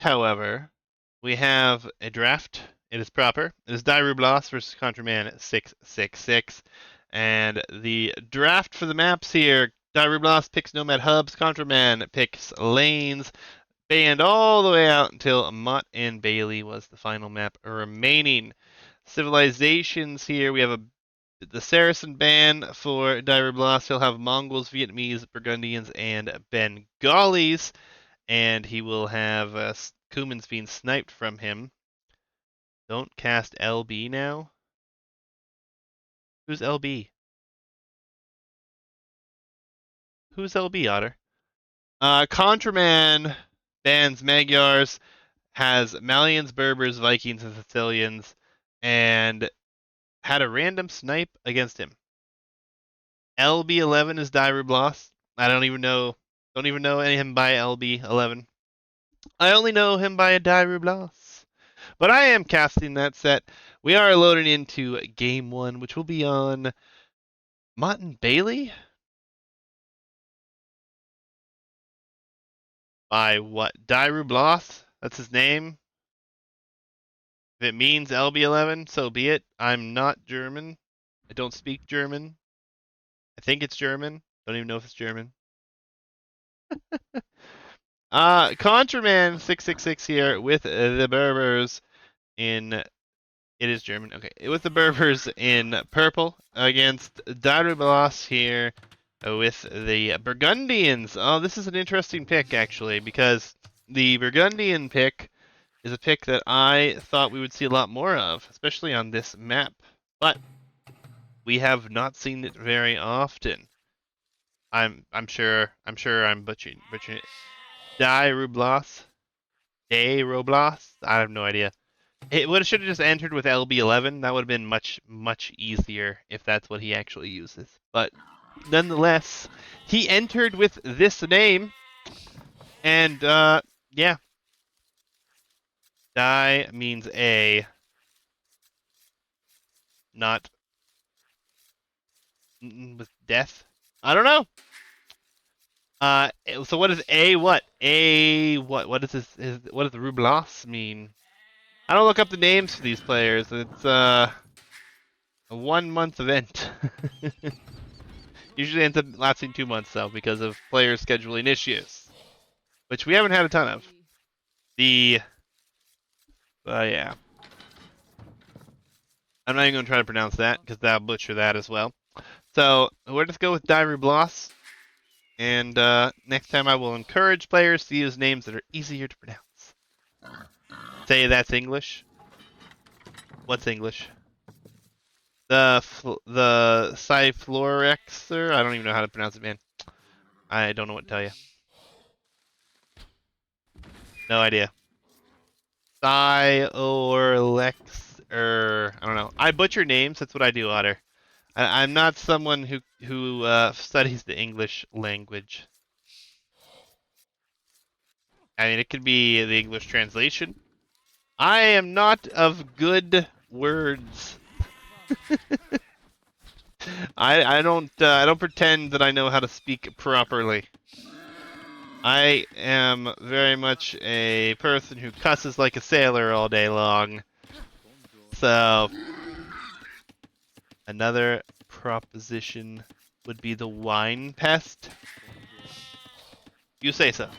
however, we have a draft. It is proper. It is Reblaus versus Kontraman666. And the draft for the maps here, Reblaus picks Nomad Hubs, Kontraman picks lanes, banned all the way out until Mutt and Bailey was the final map remaining. Civilizations here, we have the Saracen ban for Reblaus. He'll have Mongols, Vietnamese, Burgundians, and Bengalis. And he will have Kumans being sniped from him. Don't cast LB now. Who's LB? Who's LB, Otter? Contraman bans Magyars, has Malians, Berbers, Vikings, and Sicilians, and had a random snipe against him. LB11 is Reblaus. I don't even know him by LB11. I only know him by a Reblaus. But I am casting that set. We are loading into game 1, which will be on Mutt and Bailey. By what? Reblaus? That's his name. If it means LB11, so be it. I'm not German. I don't speak German. I think it's German. Don't even know if it's German. Kontraman666 here with the Berbers in... It is German. Okay. With the Berbers in purple against Reblaus here with the Burgundians. Oh, this is an interesting pick, actually, because the Burgundian pick is a pick that I thought we would see a lot more of, especially on this map. But we have not seen it very often. I'm sure I'm butchering it. Reblaus? Reblaus? I have no idea. It should have just entered with LB11. That would have been much easier if that's what he actually uses. But nonetheless, he entered with this name, and yeah. Die means A, not with death. I don't know. So what is A? What A? What is this? What does Reblaus mean? I don't look up the names for these players. It's a 1 month event. Usually ends up lasting 2 months though because of player scheduling issues, which we haven't had a ton of. Yeah. I'm not even going to try to pronounce that because that'll butcher that as well. So we'll just go with Reblaus. And next time I will encourage players to use names that are easier to pronounce. Say that's English. What's English? The Cyflorexer? I don't even know how to pronounce it, man. I don't know what to tell you. No idea. Cyflorexer. I don't know. I butcher names. That's what I do, Otter. I'm not someone who studies the English language. I mean, it could be the English translation. I am not of good words. I don't pretend that I know how to speak properly. I am very much a person who cusses like a sailor all day long. So another proposition would be the wine pest. You say so.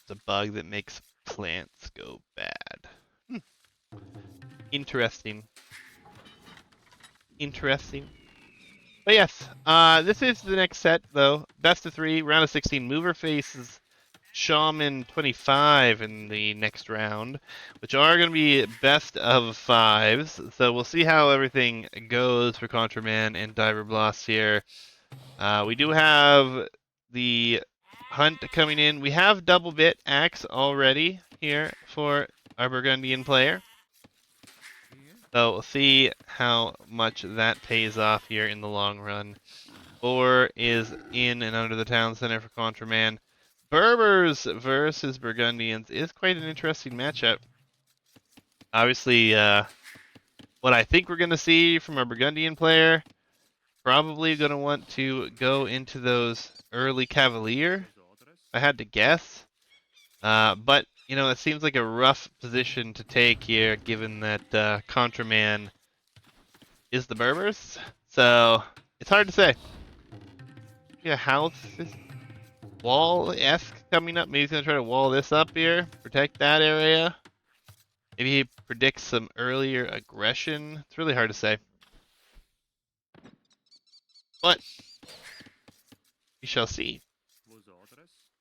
It's a bug that makes plants go bad. Interesting. But yes, this is the next set, though. Best of 3, round of 16. Mover faces Shaman 25 in the next round, which are going to be best of 5s. So we'll see how everything goes for Contraman and Reblaus here. We do have the hunt coming in. We have double bit axe already here for our Burgundian player. So we'll see how much that pays off here in the long run. 4 is in and under the town center for Contraman. Berbers versus Burgundians is quite an interesting matchup. Obviously, what I think we're going to see from a Burgundian player, probably going to want to go into those early Cavalier I had to guess. But, you know, it seems like a rough position to take here, given that Contraman is the Berbers. So, it's hard to say. Yeah, house is wall-esque coming up. Maybe he's going to try to wall this up here, protect that area. Maybe he predicts some earlier aggression. It's really hard to say. But we shall see.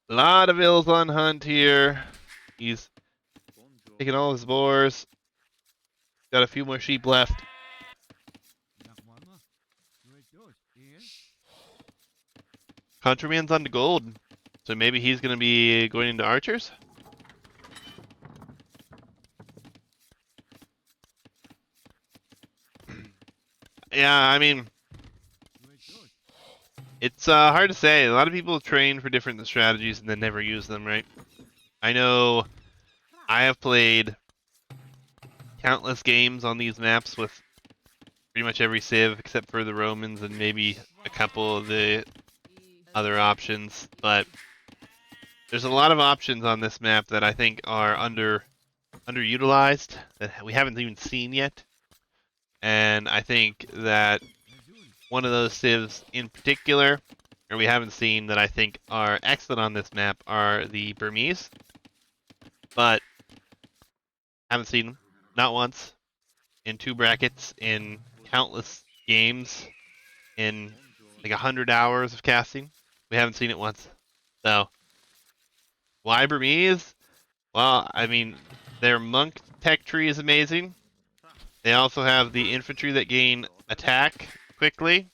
A lot of ills on hunt here. He's taking all his boars. Got a few more sheep left. Contraman's on to gold. So maybe he's going to be going into archers? Yeah, I mean, it's hard to say. A lot of people train for different strategies and then never use them, right? I know I have played countless games on these maps with pretty much every civ except for the Romans and maybe a couple of the other options, but there's a lot of options on this map that I think are underutilized that we haven't even seen yet. And I think that one of those civs in particular, or we haven't seen, that I think are excellent on this map are the Burmese. But haven't seen them, not once, in 2 brackets, in countless games, in like 100 hours of casting. We haven't seen it once. So, why Burmese? Well, I mean, their monk tech tree is amazing. They also have the infantry that gain attack quickly.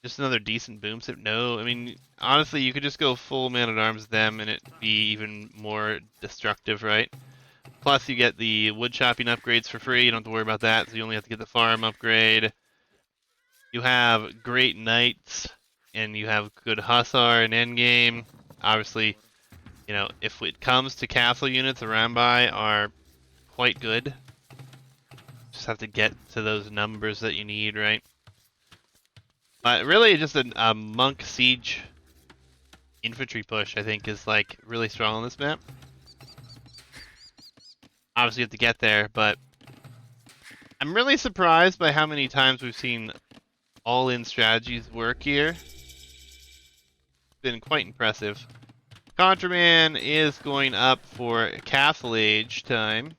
Just another decent boom sip. No, I mean, honestly, you could just go full man-at-arms with them and it'd be even more destructive, right? Plus, you get the wood chopping upgrades for free. You don't have to worry about that, so you only have to get the farm upgrade. You have great knights, and you have good hussar in endgame. Obviously, you know, if it comes to castle units, the Rambai are quite good. Just have to get to those numbers that you need, right? But really, just a monk siege infantry push, I think, is like really strong on this map. Obviously, you have to get there, but I'm really surprised by how many times we've seen all-in strategies work here. It's been quite impressive. Kontraman is going up for Castle Age time.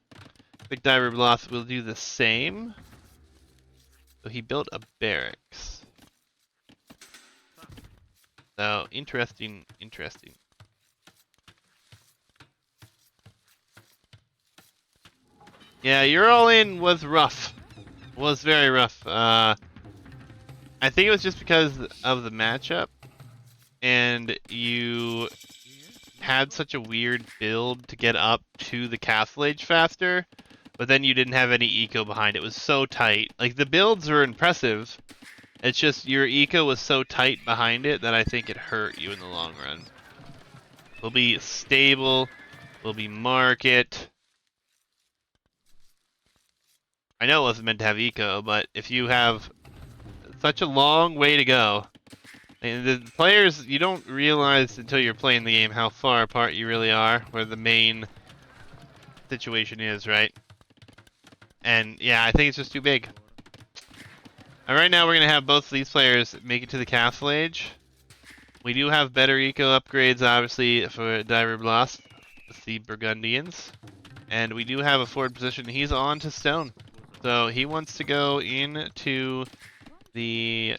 Big Diver Reblaus will do the same. So he built a barracks. So, interesting. Yeah, your all-in was rough. Was very rough. I think it was just because of the matchup. And you had such a weird build to get up to the Castle Age faster. But then you didn't have any eco behind it. It was so tight. Like, the builds were impressive. It's just your eco was so tight behind it that I think it hurt you in the long run. We'll be stable. We'll be market. I know it wasn't meant to have eco, but if you have such a long way to go, and the players, you don't realize until you're playing the game how far apart you really are, where the main situation is, right? And yeah, I think it's just too big. And right now we're going to have both of these players make it to the Castle Age. We do have better eco upgrades, obviously, for Diver Blast with the Burgundians. And we do have a forward position. He's on to stone. So he wants to go into the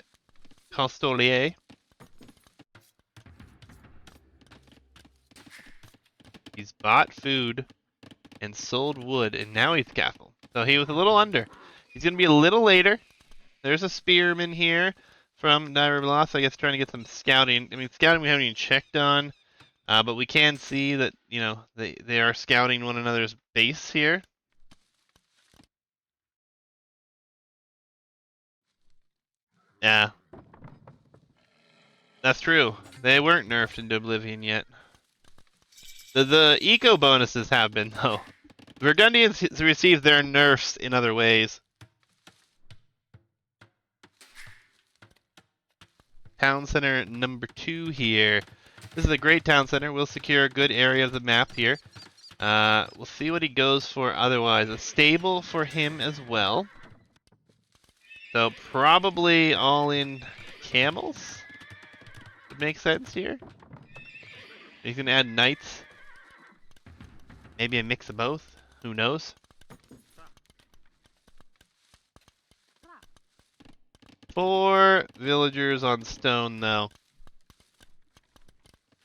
Costolier. He's bought food and sold wood, and now he's castle. So he was a little under. He's going to be a little later. There's a spearman here from Diver Reblaus, I guess, trying to get some scouting. I mean, scouting we haven't even checked on, but we can see that, you know, they are scouting one another's base here. Yeah. That's true. They weren't nerfed into oblivion yet. The eco bonuses have been, though. Burgundians receive their nerfs in other ways. Town center number 2 here. This is a great town center. We'll secure a good area of the map here. We'll see what he goes for otherwise. A stable for him as well. So probably all in camels would make sense here. He's gonna add knights. Maybe a mix of both. Who knows? 4 villagers on stone though.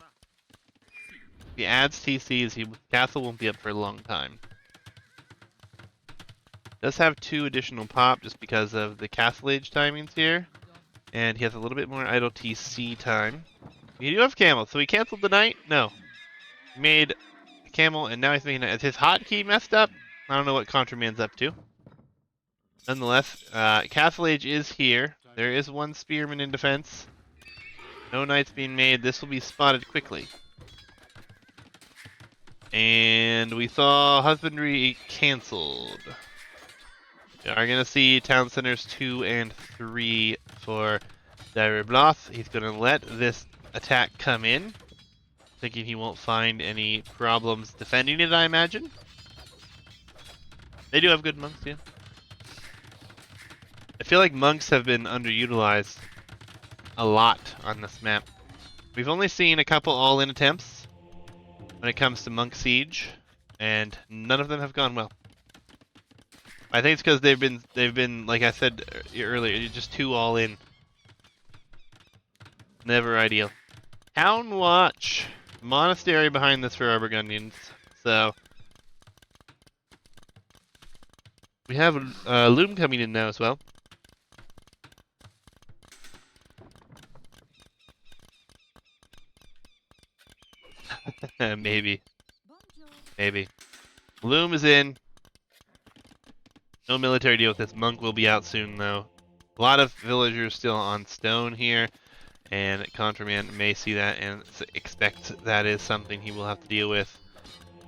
If he adds TCs, castle won't be up for a long time. Does have 2 additional pop just because of the castle age timings here. And he has a little bit more idle TC time. You do have camel, so he canceled the knight? No. He made a camel and now he's making it. Is his hotkey messed up? I don't know what Kontraman's up to. Nonetheless, castle age is here. There is 1 spearman in defense. No knights being made. This will be spotted quickly. And we saw husbandry cancelled. We are going to see town centers 2 and 3 for Reblaus. He's going to let this attack come in, thinking he won't find any problems defending it, I imagine. They do have good monks, yeah. I feel like monks have been underutilized a lot on this map. We've only seen a couple all-in attempts when it comes to monk siege, and none of them have gone well. I think it's because they've been like I said earlier, just too all in. Never ideal. Town watch, monastery behind this for our Burgundians. So we have Loom coming in now as well. Maybe. Loom is in. No military deal with this. Monk will be out soon, though. A lot of villagers still on stone here, and Kontraman may see that and expect that is something he will have to deal with.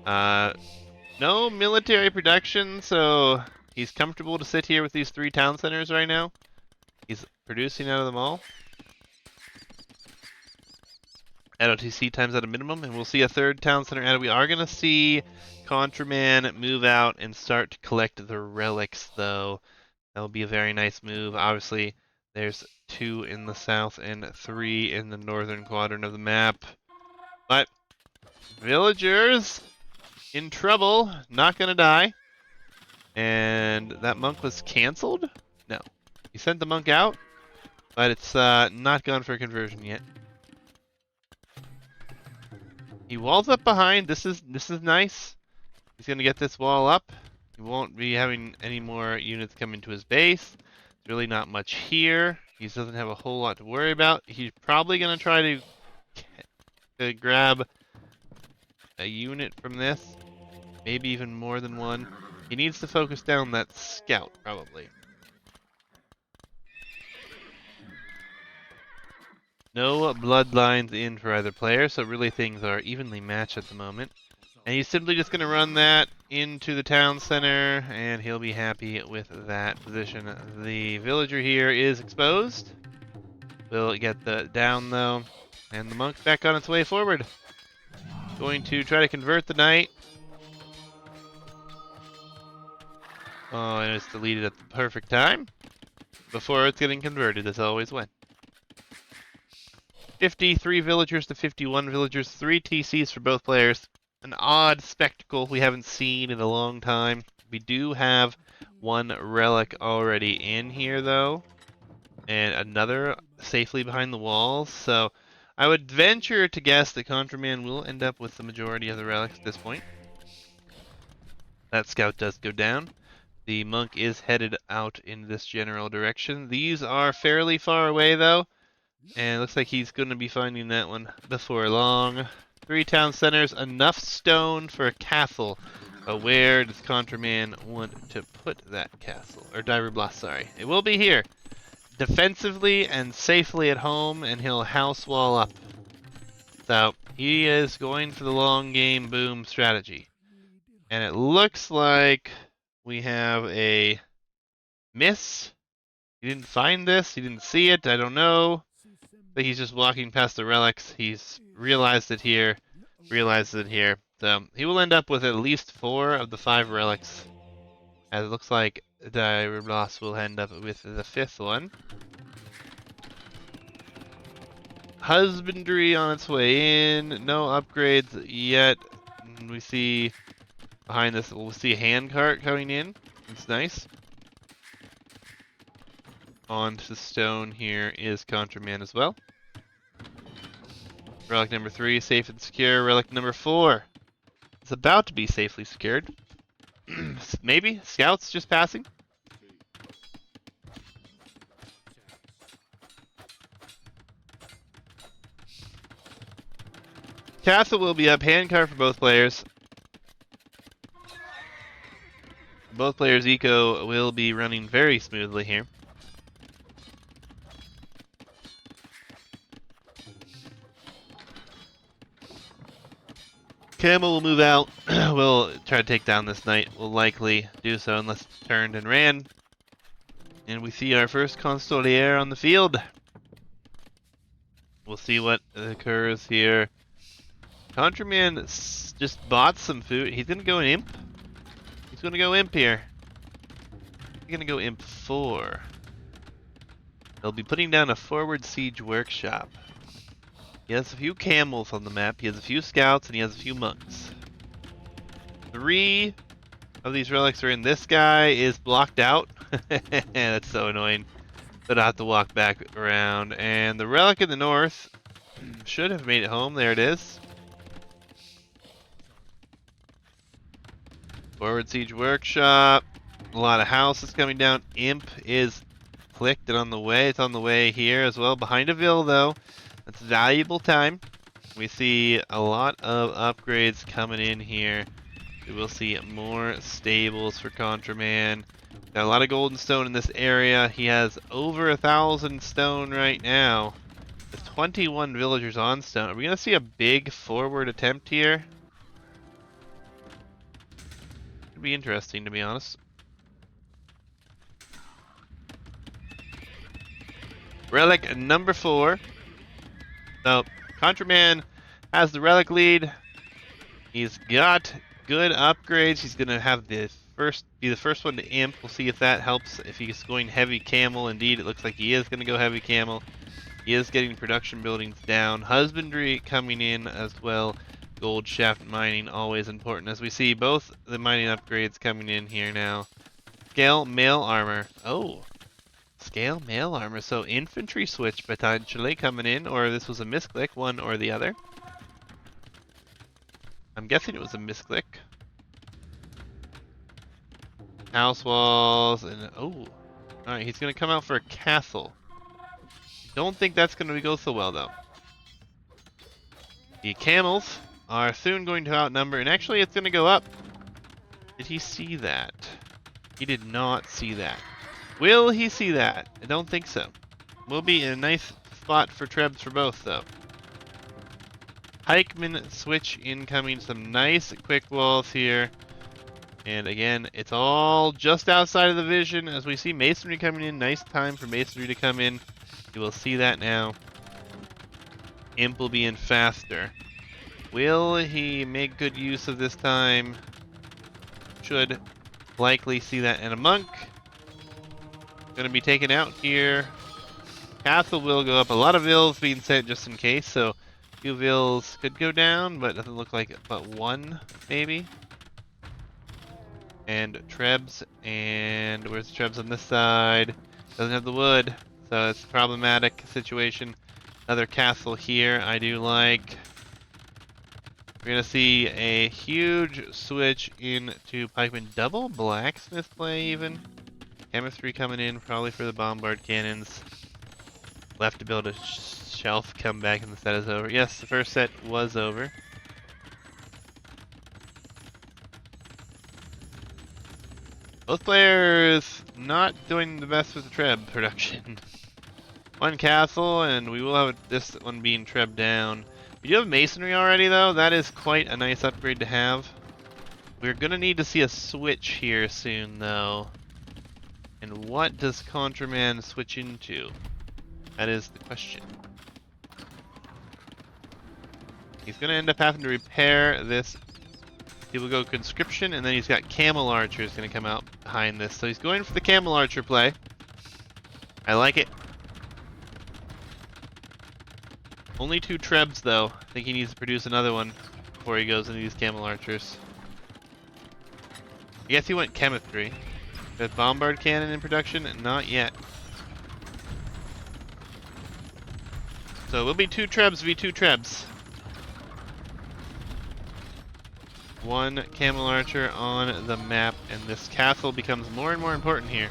No military production, so he's comfortable to sit here with these 3 town centers right now. He's producing out of them all. OTC times at a minimum, and we'll see a 3rd town center added. We are going to see Kontraman move out and start to collect the relics, though. That will be a very nice move. Obviously, there's 2 in the south and 3 in the northern quadrant of the map. But villagers in trouble, not going to die. And that monk was canceled? No. He sent the monk out, but it's not gone for conversion yet. He walls up behind. This is nice. He's gonna get this wall up. He won't be having any more units come into his base. There's really not much here. He doesn't have a whole lot to worry about. He's probably gonna try to grab a unit from this, maybe even more than 1. He needs to focus down that scout, probably. No bloodlines in for either player, so really things are evenly matched at the moment. And he's simply just going to run that into the town center, and he'll be happy with that position. The villager here is exposed. We'll get the down, though. And the monk's back on its way forward. Going to try to convert the knight. Oh, and it's deleted at the perfect time. Before it's getting converted, as always when. 53 villagers to 51 villagers, 3 TCs for both players. An odd spectacle we haven't seen in a long time. We do have 1 relic already in here, though, and another safely behind the walls. So I would venture to guess that Kontraman will end up with the majority of the relics at this point. That scout does go down. The monk is headed out in this general direction. These are fairly far away, though. And it looks like he's going to be finding that one before long. 3 town centers, enough stone for a castle. But where does Kontraman want to put that castle? Or Reblaus, sorry. It will be here. Defensively and safely at home, and he'll house wall up. So, he is going for the long game boom strategy. And it looks like we have a miss. He didn't find this. He didn't see it. I don't know. But he's just walking past the relics. He's realized it here, realized it here. So he will end up with at least 4 of the 5 relics. As it looks like the Reblaus will end up with the 5th one. Husbandry on its way in. No upgrades yet. We see behind this, we'll see a handcart coming in. It's nice. Onto stone here is Kontraman as well. Relic number 3, safe and secure. Relic number 4 is about to be safely secured. Maybe? Scouts just passing? Castle will be up. Handcart for both players. Both players' eco will be running very smoothly here. Camel will move out. We'll try to take down this knight. We'll likely do so unless it's turned and ran. And we see our first Constolier on the field. We'll see what occurs here. Kontraman just bought some food. He's going to go imp. He's going to go imp here. He's going to go imp 4. They'll be putting down a forward siege workshop. He has a few camels on the map, he has a few scouts, and he has a few monks. 3 of these relics are in. This guy is blocked out. That's so annoying. But I have to walk back around. And the relic in the north should have made it home. There it is. Forward siege workshop. A lot of houses coming down. Imp is clicked and on the way. It's on the way here as well. Behind a Ville though. That's valuable time. We see a lot of upgrades coming in here. We will see more stables for Kontraman. Got a lot of golden stone in this area. He has over 1,000 stone right now. There's 21 villagers on stone. Are we going to see a big forward attempt here? Could be interesting, to be honest. Relic number 4. So, Kontraman has the relic lead. He's got good upgrades. He's going to have be the first one to imp. We'll see if that helps. If he's going heavy camel, indeed, it looks like he is going to go heavy camel. He is getting production buildings down. Husbandry coming in as well. Gold shaft mining, always important. As we see both the mining upgrades coming in here now. Scale mail armor. Oh. Scale mail armor, so infantry switch potentially coming in, or this was a misclick, one or the other. I'm guessing it was a misclick. House walls, and oh. Alright, he's going to come out for a castle. Don't think that's going to go so well though. The camels are soon going to outnumber, and actually it's going to go up. Did he see that? He did not see that. Will he see that? I don't think so. We'll be in a nice spot for trebs for both, though. Pikeman switch incoming. Some nice quick walls here. And again, it's all just outside of the vision. As we see masonry coming in. Nice time for masonry to come in. You will see that now. Imp will be in faster. Will he make good use of this time? Should likely see that. And a monk. Going to be taken out here. Castle will go up. A lot of vills being sent just in case, so a few vills could go down, but doesn't look like it, but one maybe. And trebs, and where's the trebs on this side? Doesn't have the wood, so it's a problematic situation. Another castle here I do like. We're going to see a huge switch into pikeman. Double blacksmith play even. Chemistry coming in, probably for the bombard cannons. We'll have to build a shelf, come back, and the set is over. Yes, the first set was over. Both players not doing the best with the treb production. One castle, and we will have this one being treb down. We do have masonry already, though. That is quite a nice upgrade to have. We're going to need to see a switch here soon, though. And what does Kontraman switch into? That is the question. He's going to end up having to repair this. He will go conscription, and then he's got camel archers going to come out behind this. So he's going for the camel archer play. I like it. Only 2 trebs, though. I think he needs to produce another one before he goes into these camel archers. I guess he went chemistry. That bombard cannon in production? Not yet. So it will be 2 trebs v 2 trebs. 1 camel archer on the map, and this castle becomes more and more important here.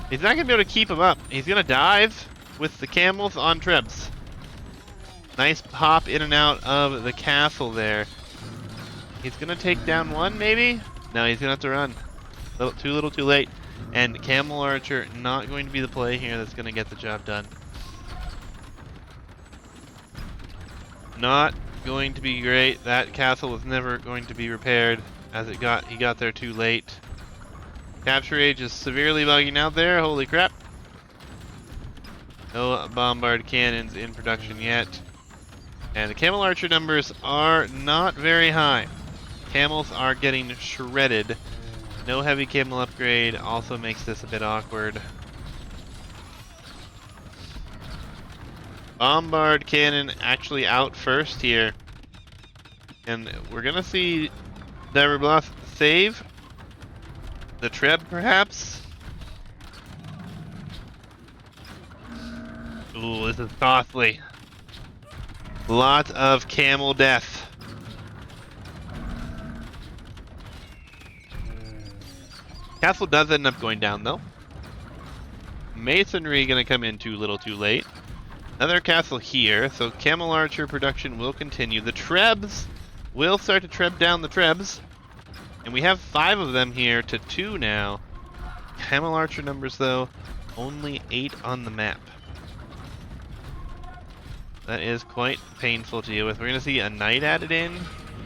He's not going to be able to keep him up. He's going to dive with the camels on trebs. Nice hop in and out of the castle there. He's going to take down 1, maybe? No, he's going to have to run. Too little, too late. And camel archer not going to be the play here that's going to get the job done. Not going to be great. That castle was never going to be repaired as he got there too late. Capture age is severely bugging out there. Holy crap. No bombard cannons in production yet. And the camel archer numbers are not very high. Camels are getting shredded. No heavy camel upgrade also makes this a bit awkward. Bombard cannon actually out first here. And we're going to see Reblaus save the treb, perhaps. Ooh, this is costly. Lots of camel death. Castle does end up going down, though. Masonry going to come in too little too late. Another castle here, so camel archer production will continue. The trebs will start to treb down the trebs. And we have 5 of them here to 2 now. Camel archer numbers, though, only 8 on the map. That is quite painful to deal with. We're going to see a knight added in.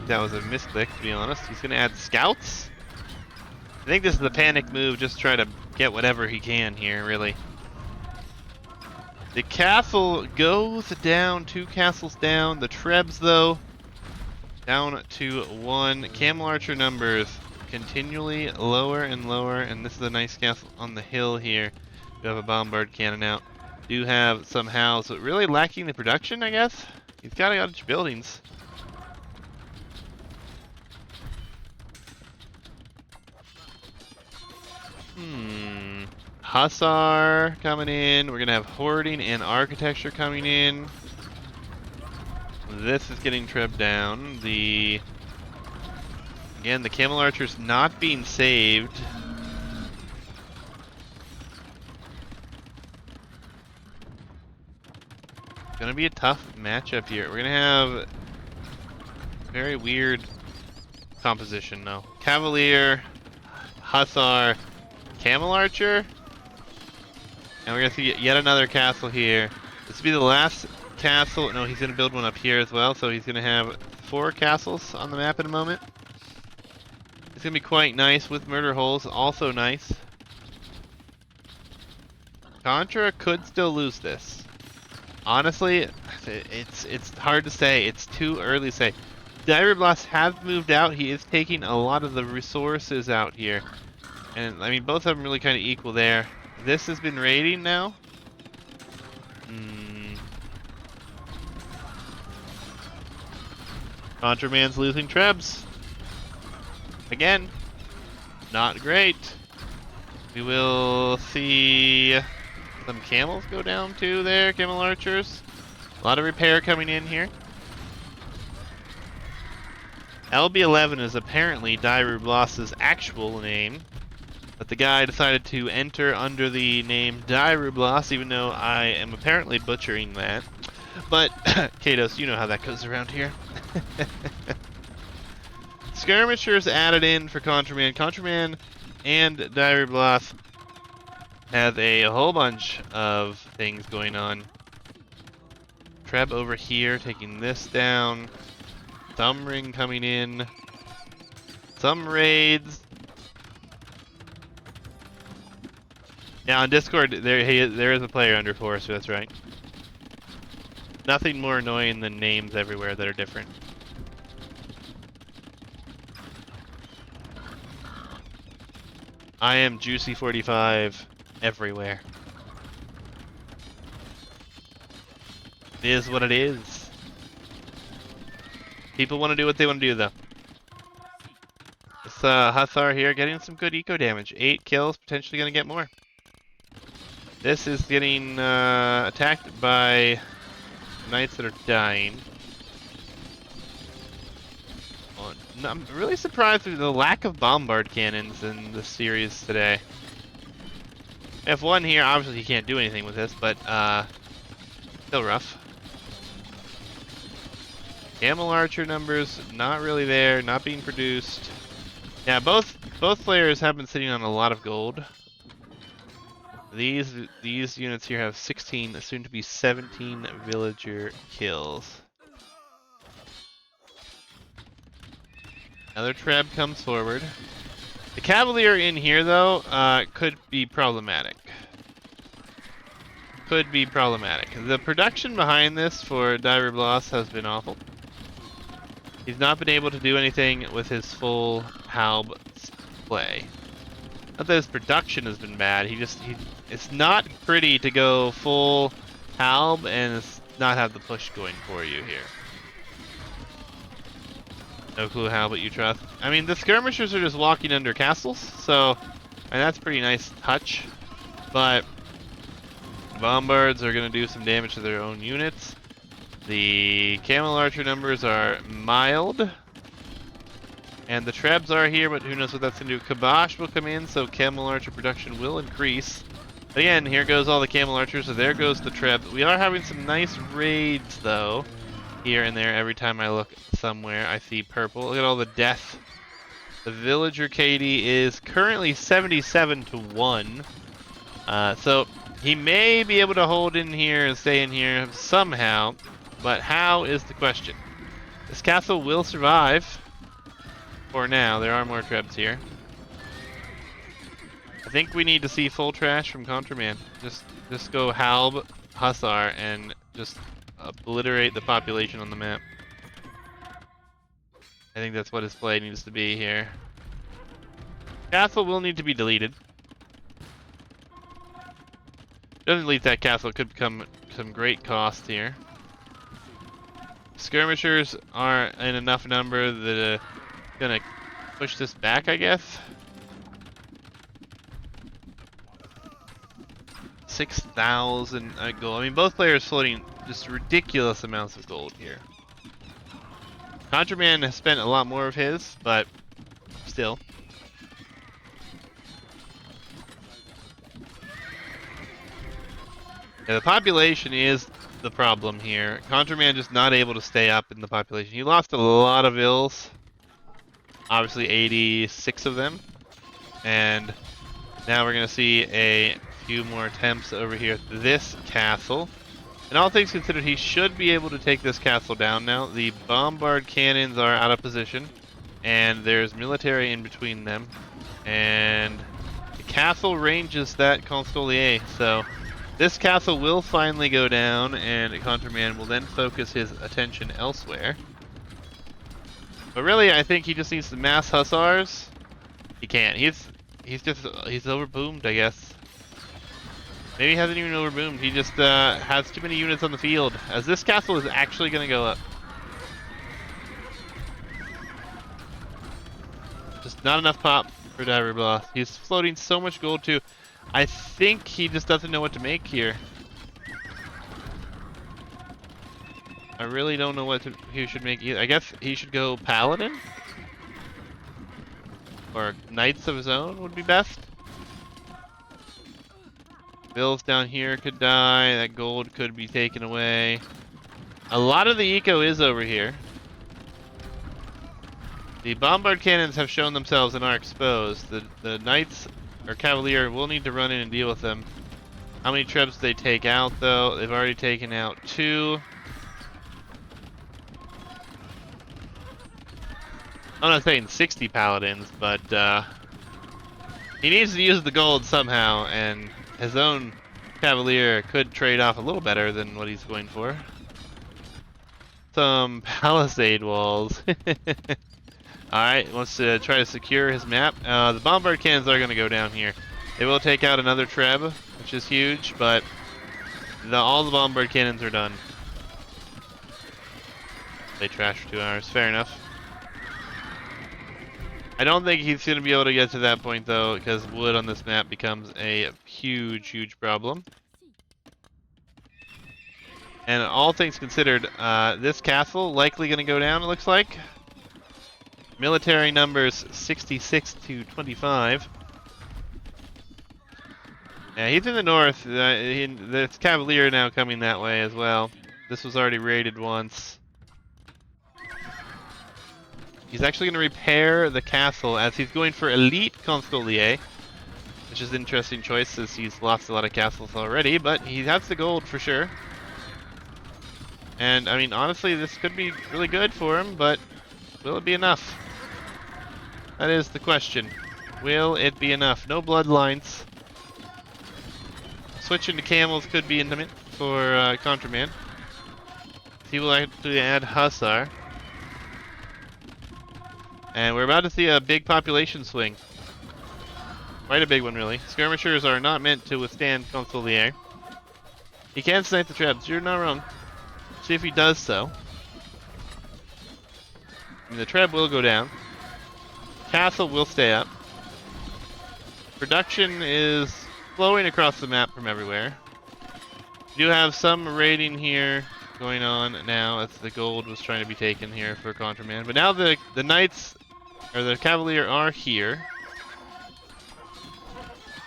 That was a misclick, to be honest. He's going to add scouts. I think this is a panic move, just try to get whatever he can here, really. The castle goes down, 2 castles down. The trebs, though, down to 1. Camel archer numbers continually lower and lower, and this is a nice castle on the hill here. We have a bombard cannon out. Do have some house, but really lacking the production, I guess. He's got a bunch of buildings. Hussar coming in. We're gonna have hoarding and architecture coming in. This is getting trebbed down. Again, the camel archer's not being saved. It's gonna be a tough matchup here. We're gonna have very weird composition though. Cavalier, Hussar, Camel Archer, and we're gonna see yet another castle here. This will be the last castle. No, he's gonna build one up here as well, so he's gonna have 4 castles on the map in a moment. It's gonna be quite nice with murder holes, also nice. Contra could still lose this. Honestly, it's hard to say. It's too early to say. Reblaus has moved out. He is taking a lot of the resources out here. And, I mean, both of them really kind of equal there. This has been raiding now. Kontraman's losing trebs. Again. Not great. We will see some camels go down too there, camel archers. A lot of repair coming in here. LB11 is apparently Reblaus's actual name, but the guy decided to enter under the name Reblaus, even though I am apparently butchering that. But, Kados, you know how that goes around here. Skirmishers added in for Kontraman. Kontraman and Reblaus have a whole bunch of things going on. Treb over here, taking this down. Thumb ring coming in. Some raids. Yeah, on Discord, there is a player under 4, so that's right. nothing more annoying than names everywhere that are different. I am Juicy 45 everywhere. It is what it is. People want to do what they want to do, though. This Hussar here getting some good eco damage. 8 kills, potentially going to get more. This is getting attacked by knights that are dying. Well, I'm really surprised with the lack of bombard cannons in the series today. F1 here, obviously you can't do anything with this, but still rough. Camel archer numbers not really there, not being produced. Yeah, both players have been sitting on a lot of gold. These units here have 16, soon to be 17 villager kills. Another Treb comes forward. The Cavalier in here, though, could be problematic. Could be problematic. The production behind this for Reblaus has been awful. He's not been able to do anything with his full Halb play. Not that his production has been bad. It's not pretty to go full Halb and not have the push going for you here. No clue how, but you trust. I mean, the skirmishers are just walking under castles, so, and that's a pretty nice touch. But bombards are going to do some damage to their own units. The camel archer numbers are mild. And the Trebs are here, but who knows what that's going to do. Kibosh will come in, so camel archer production will increase. But again, here goes all the camel archers, so there goes the Trebs. We are having some nice raids, though. Here and there, every time I look somewhere, I see purple. Look at all the death. The villager Katie is currently 77 to 1. So he may be able to hold in here and stay in here somehow. But how is the question? This castle will survive. For now, there are more Trebs here. I think we need to see full trash from Kontraman. Just go Halb, Hussar, and just obliterate the population on the map. I think that's what his play needs to be here. Castle will need to be deleted. Doesn't delete that castle, it could become some great cost here. Skirmishers are in enough number that gonna push this back, I guess. 6,000 gold. I mean, both players floating just ridiculous amounts of gold here. Kontraman has spent a lot more of his, but still. Yeah, the population is the problem here. Kontraman just not able to stay up in the population. He lost a lot of ills. Obviously 86 of them. And now we're going to see a few more attempts over here at this castle. And all things considered, he should be able to take this castle down now. The bombard cannons are out of position. And there's military in between them. And the castle ranges that Constolier. So this castle will finally go down, and Kontraman will then focus his attention elsewhere. But really, I think he just needs to mass hussars. He can't. He's overboomed, I guess. Maybe he hasn't even overboomed. He just has too many units on the field, as this castle is actually going to go up. Just not enough pop for Reblaus. He's floating so much gold too. I think he just doesn't know what to make here. I really don't know what he should make either. I guess he should go Paladin? Or Knights of his own would be best. Bills down here could die. That gold could be taken away. A lot of the eco is over here. The bombard cannons have shown themselves and are exposed. The Knights or Cavalier will need to run in and deal with them. How many Trebs do they take out, though? They've already taken out 2. I'm not saying 60 paladins, but he needs to use the gold somehow, and his own Cavalier could trade off a little better than what he's going for. some palisade walls. Alright, wants to try to secure his map. The bombard cannons are going to go down here. They will take out another Treb, which is huge, but all the bombard cannons are done. They trash for 2 hours. Fair enough. I don't think he's going to be able to get to that point, though, because wood on this map becomes a huge, huge problem. And all things considered, this castle likely going to go down, it looks like. Military numbers 66 to 25. Yeah, he's in the north. There's Cavalier now coming that way as well. This was already raided once. He's actually going to repair the castle as he's going for Elite Consolier, which is an interesting choice since he's lost a lot of castles already, but he has the gold for sure. And, I mean, honestly, this could be really good for him, but will it be enough? That is the question. Will it be enough? No bloodlines. Switching to camels could be intimate for Kontraman. He will actually add Hussar. And we're about to see a big population swing. Quite a big one, really. Skirmishers are not meant to withstand Consolier. He can snipe the traps, you're not wrong. See if he does so. I mean, the trap will go down. Castle will stay up. Production is flowing across the map from everywhere. We do have some raiding here going on now as the gold was trying to be taken here for Kontraman. But now the knights, or the Cavalier, are here.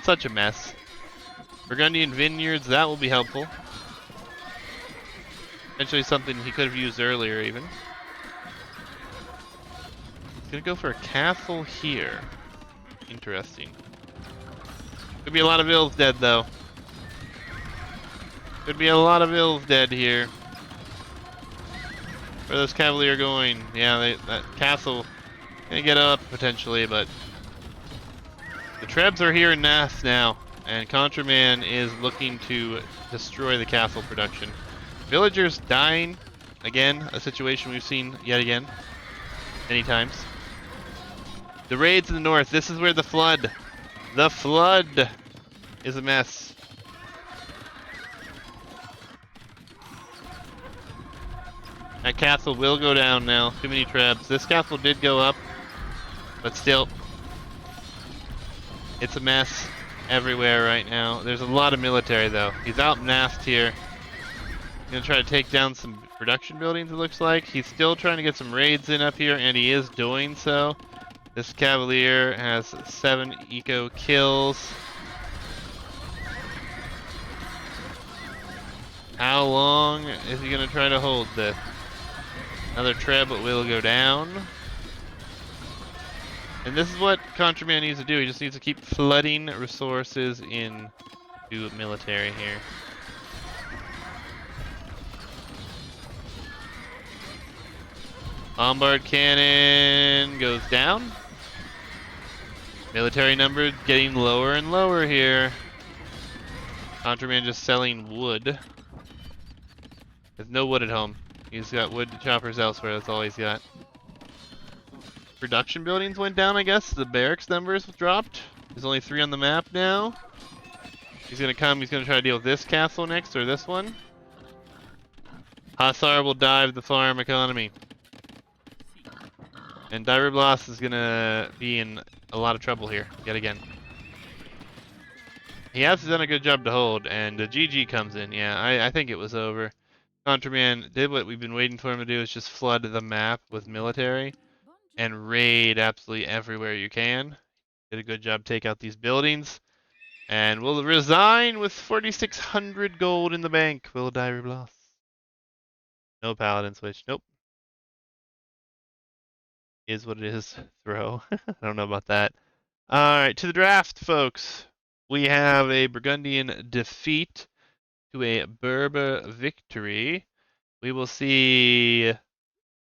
Such a mess. Burgundian Vineyards, that will be helpful. Potentially something he could have used earlier even. He's gonna go for a castle here. Interesting. Could be a lot of ills dead though. Could be a lot of ills dead here. Where those Cavalier going? Yeah, that castle gonna get up potentially, but the Trebs are here in Nath now, and Kontraman is looking to destroy the castle production. Villagers dying, again, a situation we've seen yet again, many times. The raids in the north, this is where the flood is a mess. That castle will go down now, too many Trebs. This castle did go up, but still, it's a mess everywhere right now. There's a lot of military though. He's out-masked here. Gonna try to take down some production buildings, it looks like. He's still trying to get some raids in up here, and he is doing so. This Cavalier has 7 eco kills. How long is he gonna try to hold this? Another Treb will go down. And this is what Kontraman needs to do. He just needs to keep flooding resources into military here. Bombard cannon goes down. Military number getting lower and lower here. Kontraman just selling wood. There's no wood at home. He's got wood choppers elsewhere. That's all he's got. Production buildings went down, I guess. The barracks numbers dropped. There's only 3 on the map now. He's gonna come. He's gonna try to deal with this castle next, or this one. Hussar will dive the farm economy. And Reblaus is gonna be in a lot of trouble here, yet again. He has done a good job to hold, and the GG comes in. Yeah, I think it was over. Kontraman did what we've been waiting for him to do, is just flood the map with military and raid absolutely everywhere you can. Did a good job take out these buildings. And will resign with 4,600 gold in the bank. Will Reblaus. No paladin switch. Nope. Is what it is. Throw. I don't know about that. Alright, to the draft, folks. We have a Burgundian defeat to a Berber victory. We will see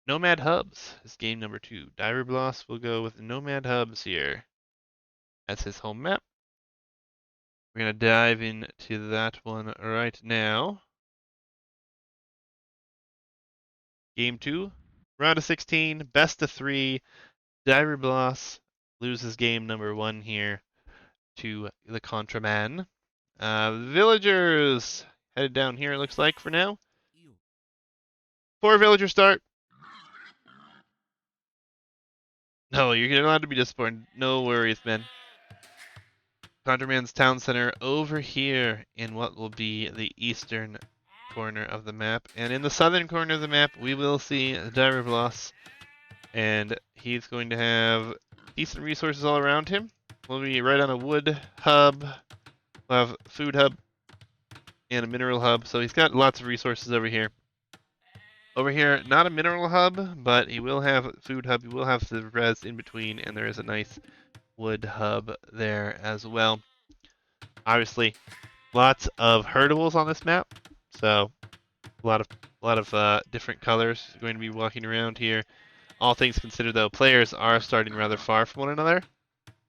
Nomad Hubs is game number 2. Reblaus will go with Nomad Hubs here. That's his home map. We're going to dive into that one right now. Game 2, round of 16, best of 3. Reblaus loses game number 1 here to the Kontraman. Villagers headed down here, it looks like, for now. 4 villager start. No, you're allowed to be disappointed. No worries, man. Kontraman's town center over here in what will be the eastern corner of the map. And in the southern corner of the map, we will see Reblaus. And he's going to have decent resources all around him. We'll be right on a wood hub. We'll have food hub and a mineral hub. So he's got lots of resources over here. Over here, not a mineral hub, but he will have food hub. He will have the res in between, and there is a nice wood hub there as well. Obviously, lots of herdables on this map, so a lot of different colors going to be walking around here. All things considered, though, players are starting rather far from one another.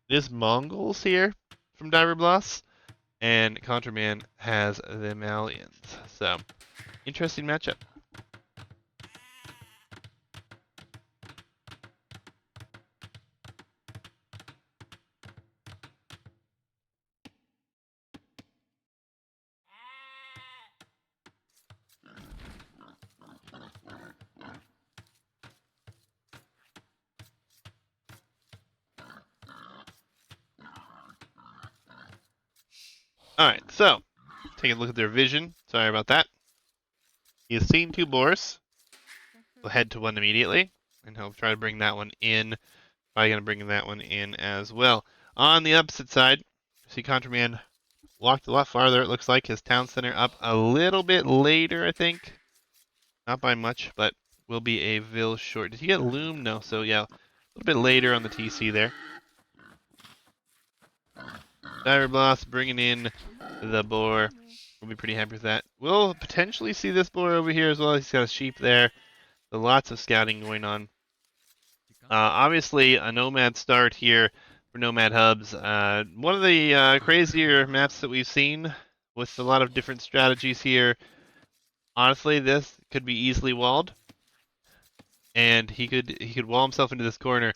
It is Mongols here from Reblaus, and Kontraman has the Malians. So, interesting matchup. Alright, so, take a look at their vision. Sorry about that. He has seen 2 boars. We'll head to one immediately, and he'll try to bring that one in. Probably going to bring that one in as well. On the opposite side, see Kontraman walked a lot farther. It looks like his town center up a little bit later, I think. Not by much, but will be a Vil short. Did he get Loom? No, so yeah, a little bit later on the TC there. Reblaus bringing in the boar. We'll be pretty happy with that. We'll potentially see this boar over here as well. He's got a sheep there. So lots of scouting going on. Obviously, a nomad start here for nomad hubs. One of the crazier maps that we've seen with a lot of different strategies here. Honestly, this could be easily walled, and he could wall himself into this corner,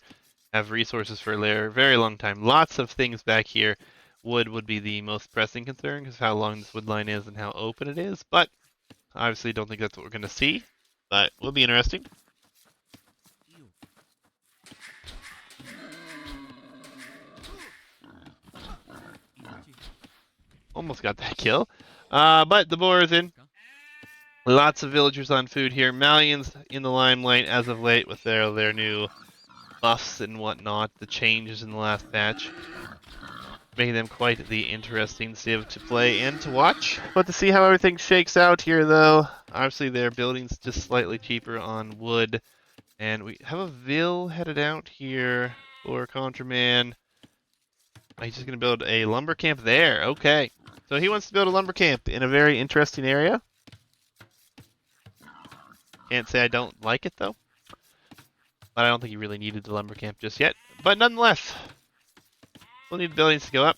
have resources for a very long time. Lots of things back here. Wood would be the most pressing concern because of how long this wood line is and how open it is. But obviously, don't think that's what we're going to see. But will be interesting. Almost got that kill. But the boar is in. Lots of villagers on food here. Malians in the limelight as of late with their new buffs and whatnot. The changes in the last patch. Making them quite the interesting civ to play and to watch. But to see how everything shakes out here, though, obviously their building's just slightly cheaper on wood. And we have a Vil headed out here for Kontraman. He's just going to build a lumber camp there. Okay. So he wants to build a lumber camp in a very interesting area. Can't say I don't like it, though. But I don't think he really needed the lumber camp just yet. But nonetheless, we'll need buildings to go up.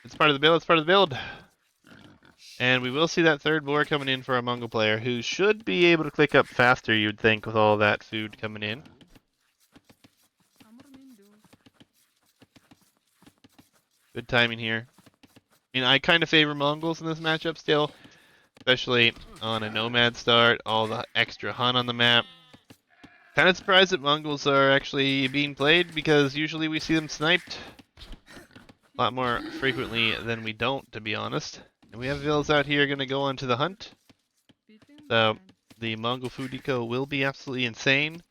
It's part of the build. It's part of the build. And we will see that third boar coming in for a Mongol player who should be able to click up faster, you'd think, with all that food coming in. Good timing here. I mean, I kind of favor Mongols in this matchup still, especially on a nomad start, all the extra hunt on the map. Kind of surprised that Mongols are actually being played because usually we see them sniped a lot more frequently than we don't, to be honest. And we have Vils out here going to go on to the hunt. So the Mongol food eco will be absolutely insane.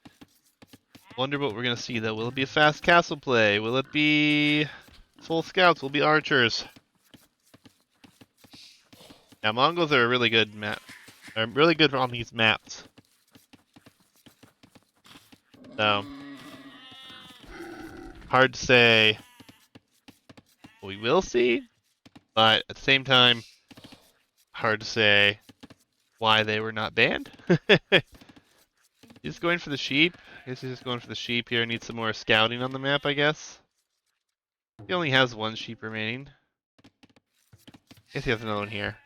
Wonder what we're going to see, though. Will it be a fast castle play? Will it be full scouts? Will it be archers? Yeah, Mongols are a really good map. Are really good on these maps. So hard to say what we will see, but at the same time, hard to say why they were not banned. He's going for the sheep. I guess he's just going for the sheep here. Needs some more scouting on the map, I guess. He only has 1 sheep remaining. I guess he has another one here.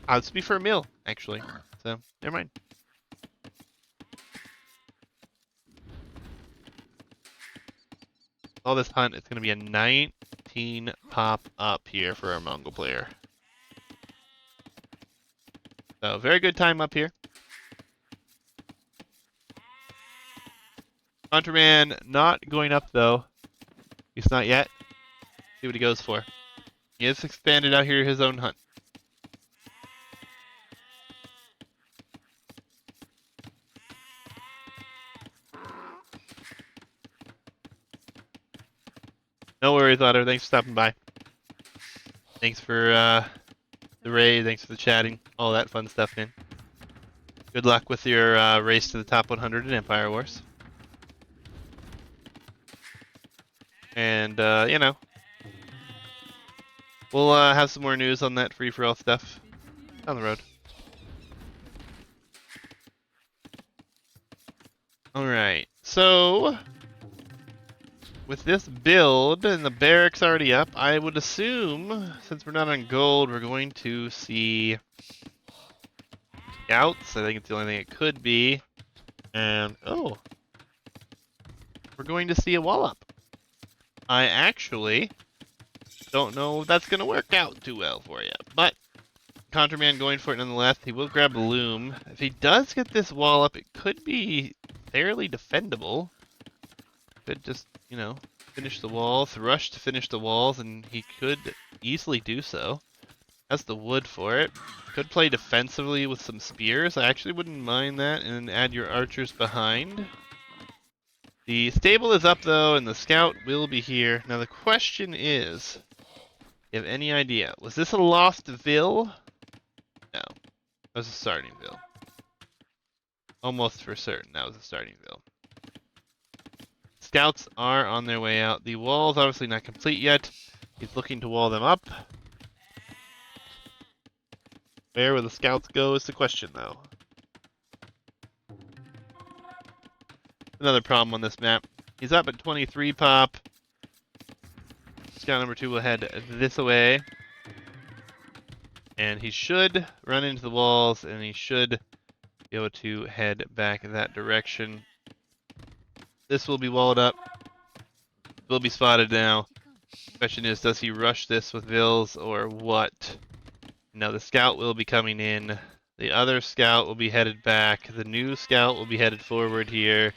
This would be for a mill, actually. So, never mind. all this hunt, it's going to be a 19 pop up here for our Mongol player. So very good time up here. Kontraman not going up though. He's not yet. See what he goes for. He has expanded out here his own hunt. No worries, Otter. Thanks for stopping by. Thanks for the raid. Thanks for the chatting. All that fun stuff, man. Good luck with your race to the top 100 in Empire Wars. And, you know, we'll have some more news on that free-for-all stuff down the road. Alright, so with this build and the barracks already up, I would assume, since we're not on gold, we're going to see scouts. I think it's the only thing it could be. And, oh, we're going to see a wall up. I actually don't know if that's going to work out too well for you, but Kontraman going for it nonetheless. He will grab a loom. If he does get this wall up, it could be fairly defendable. Could just, you know, finish the walls, rush to finish the walls, and he could easily do so. Has the wood for it. Could play defensively with some spears. I actually wouldn't mind that, and add your archers behind. The stable is up though, and the scout will be here. Now the question is, you have any idea? Was this a lost vill? No. That was a starting vill. Almost for certain that was a starting vill. Scouts are on their way out. The wall's obviously not complete yet. He's looking to wall them up. Where will the scouts go is the question, though. Another problem on this map. He's up at 23 pop. Scout number 2 will head this way. And he should run into the walls, and he should be able to head back in that direction. This will be walled up. Will be spotted now. Question is, does he rush this with vills or what? Now the scout will be coming in. The other scout will be headed back. The new scout will be headed forward here.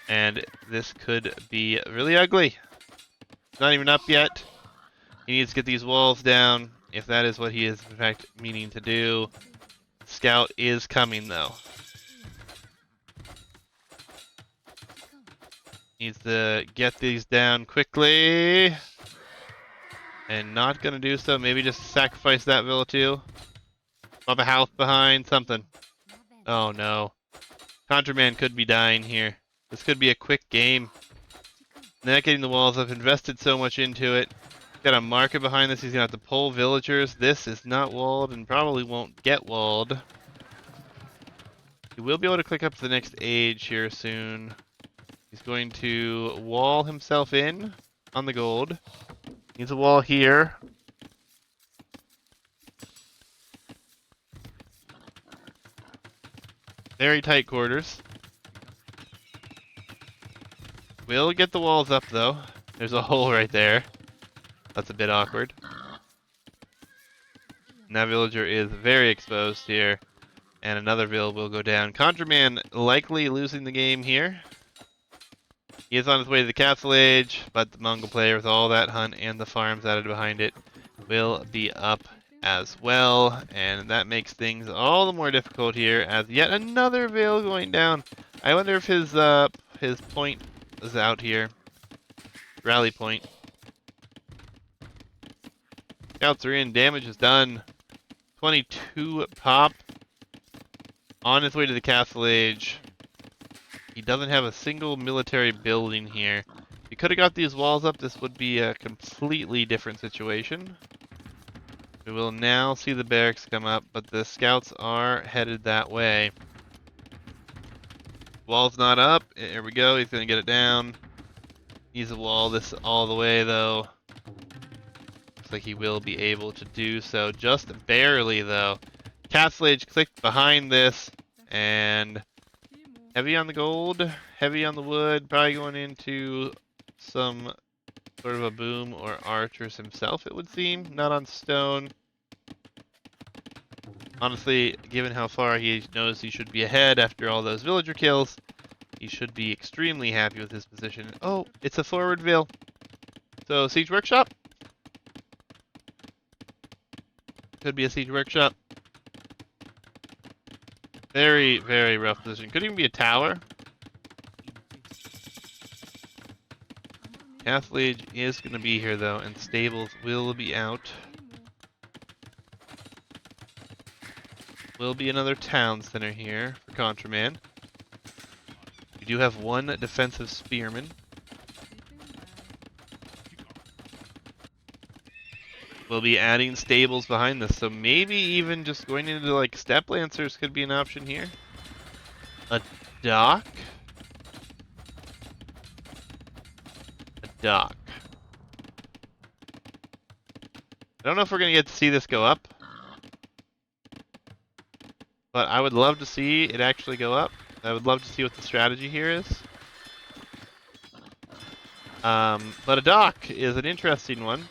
And this could be really ugly. Not even up yet. He needs to get these walls down, if that is what he is in fact meaning to do. Scout is coming though. Needs to get these down quickly. And not gonna do so. Maybe just sacrifice that villa too. Pop a house behind, something. Oh no. Kontraman could be dying here. This could be a quick game. Not getting the walls up, invested so much into it. Got a market behind this, he's gonna have to pull villagers. This is not walled and probably won't get walled. He will be able to click up to the next age here soon. He's going to wall himself in on the gold. Needs a wall here. Very tight quarters. Will get the walls up though. There's a hole right there. That's a bit awkward. And that villager is very exposed here. And another vill will go down. Kontraman likely losing the game here. He is on his way to the Castle Age, but the Mongol player with all that hunt and the farms added behind it will be up as well. And that makes things all the more difficult here as yet another vill going down. I wonder if his point is out here. Rally point. Scouts are in. Damage is done. 22 pop. On his way to the Castle Age. He doesn't have a single military building here. If he could have got these walls up, this would be a completely different situation. We will now see the barracks come up, but the scouts are headed that way. Wall's not up. Here we go. He's going to get it down. Needs to wall this all the way, though. Looks like he will be able to do so. Just barely, though. Castle Age clicked behind this. And heavy on the gold. Heavy on the wood. Probably going into some Sort of a boom or archers himself, it would seem. Not on stone. Honestly, given how far he knows he should be ahead after all those villager kills, he should be extremely happy with his position. Oh, it's a forward ville. So, siege workshop? Could be a siege workshop. Very, very rough position. Could even be a tower. Athlete is going to be here, though, and stables will be out. Will be another town center here for Kontraman. We do have one defensive spearman. We'll be adding stables behind this, so maybe even just going into like step lancers could be an option here. A dock? A dock. I don't know if we're going to get to see this go up, but I would love to see it actually go up. I would love to see what the strategy here is. But a dock is an interesting one.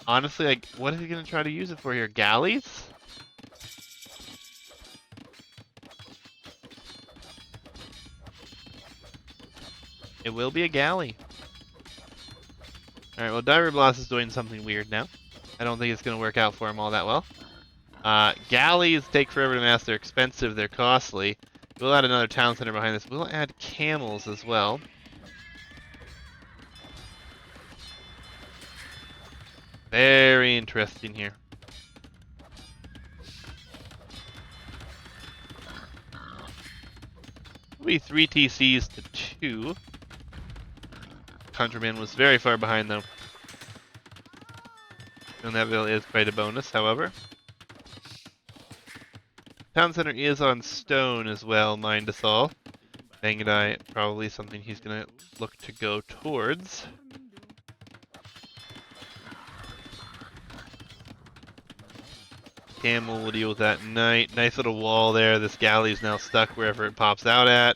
Honestly, like, what is he going to try to use it for here? Galleys? It will be a galley. Alright, well, Reblaus is doing something weird now. I don't think it's going to work out for him all that well. Galleys take forever to mass. They're expensive. They're costly. We'll add another town center behind this. We'll add camels as well. Very interesting here. It'll be 3 TCs to 2. Kontraman was very far behind, though. And that really is quite a bonus, however. Town center is on stone as well, mind us all. Bangadai, probably something he's going to look to go towards. Camel will deal with that night. Nice little wall there. This galley's now stuck wherever it pops out at.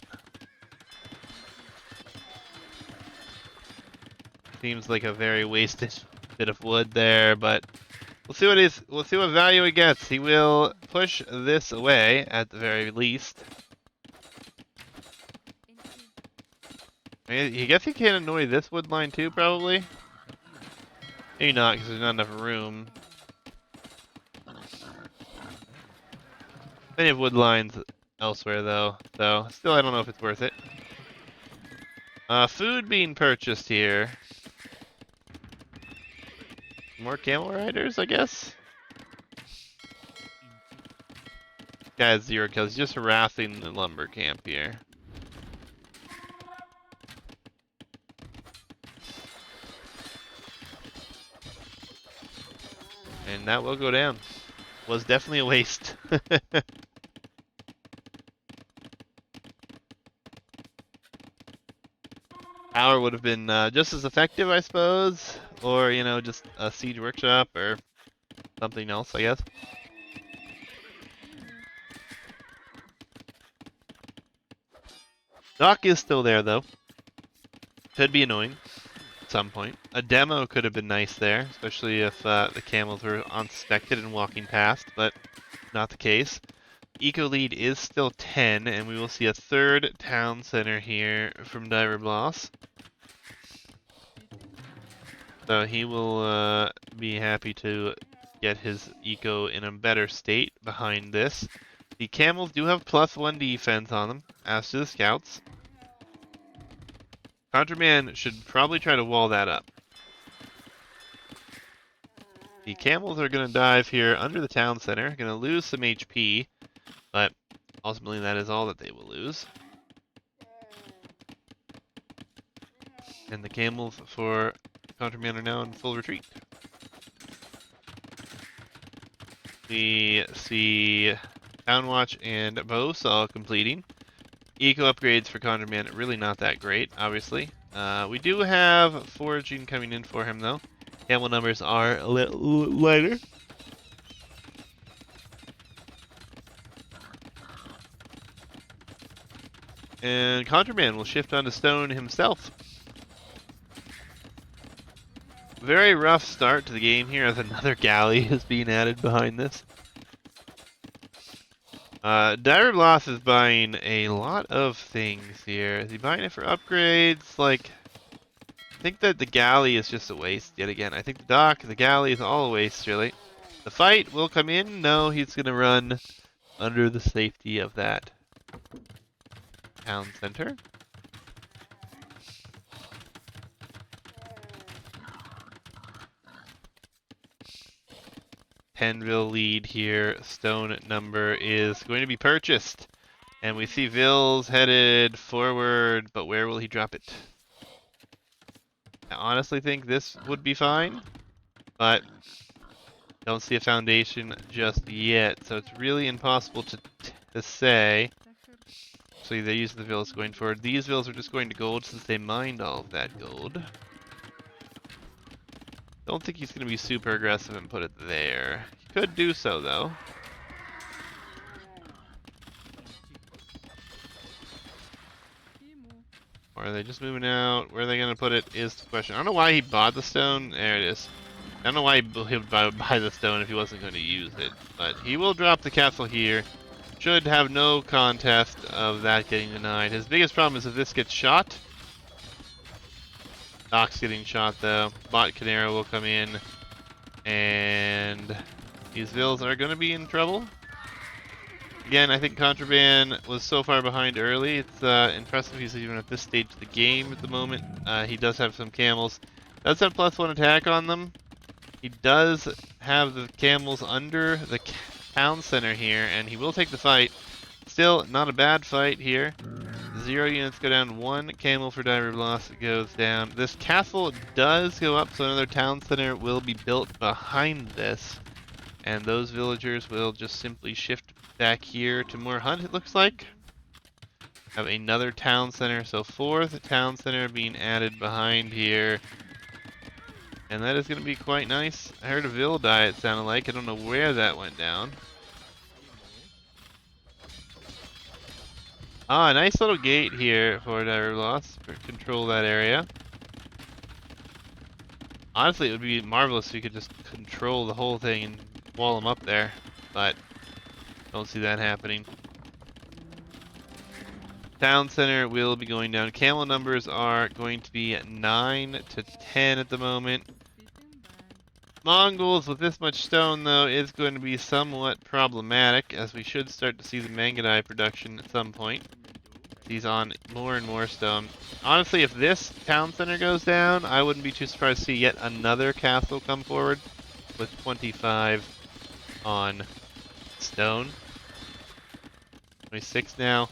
Seems like a very wasted bit of wood there, but we'll see what value it gets. He will push this away at the very least. I guess he can annoy this wood line too, probably. Maybe not, because there's not enough room. Plenty of wood lines elsewhere, though, so still I don't know if it's worth it. Food being purchased here. More camel riders, I guess? Guy has 0 kills. He's just harassing the lumber camp here. And that will go down. Was definitely a waste. Power would have been just as effective, I suppose. Or, you know, just a siege workshop or something else, I guess. Dock is still there, though. Could be annoying at some point. A demo could have been nice there, especially if the camels were unsuspected and walking past, but not the case. Eco lead is still 10, and we will see a third town center here from Reblaus. So he will be happy to get his eco in a better state behind this. The camels do have +1 defense on them, as do the scouts. Kontraman should probably try to wall that up. The camels are going to dive here under the town center, going to lose some HP, but ultimately that is all that they will lose. And the camels for Kontraman are now in full retreat. We see Town Watch and Bowsaw completing. Eco upgrades for Kontraman, really not that great, obviously. We do have foraging coming in for him, though. Camel numbers are a little lighter. And Kontraman will shift onto stone himself. Very rough start to the game here as another galley is being added behind this. Reblaus is buying a lot of things here. Is he buying it for upgrades? Like, I think that the galley is just a waste yet again. I think the dock, the galley is all a waste, really. The fight will come in. No, he's going to run under the safety of that town center. Penville lead here. Stone number is going to be purchased. And we see Vills headed forward, but where will he drop it? I honestly think this would be fine, but don't see a foundation just yet, so it's really impossible to say. So they use the Vills going forward. These Vills are just going to gold since they mined all of that gold. Don't think he's going to be super aggressive and put it there. He could do so, though. Or are they just moving out? Where are they going to put it is the question. I don't know why he bought the stone. There it is. I don't know why he would buy the stone if he wasn't going to use it. But he will drop the castle here. Should have no contest of that getting denied. His biggest problem is if this gets shot. Doc's getting shot though. Bot Canero will come in. And these Vills are going to be in trouble. Again, I think Kontraman was so far behind early. It's impressive he's even at this stage of the game at the moment. He does have some camels. Does have +1 attack on them. He does have the camels under the town center here, and he will take the fight. Still, not a bad fight here. 0 units go down, 1 camel for Reblaus goes down. This castle does go up, so another town center will be built behind this. And those villagers will just simply shift back here to more hunt, it looks like. Have another town center, so 4th town center being added behind here. And that is going to be quite nice. I heard a Vill die, it sounded like. I don't know where that went down. Ah, a nice little gate here for Reblaus to control that area. Honestly, it would be marvelous if you could just control the whole thing and wall them up there. But don't see that happening. Town center will be going down. Camel numbers are going to be at 9 to 10 at the moment. Mongols with this much stone, though, is going to be somewhat problematic, as we should start to see the Mangadai production at some point. He's on more and more stone. Honestly, if this town center goes down, I wouldn't be too surprised to see yet another castle come forward with 25 on stone. 26 now.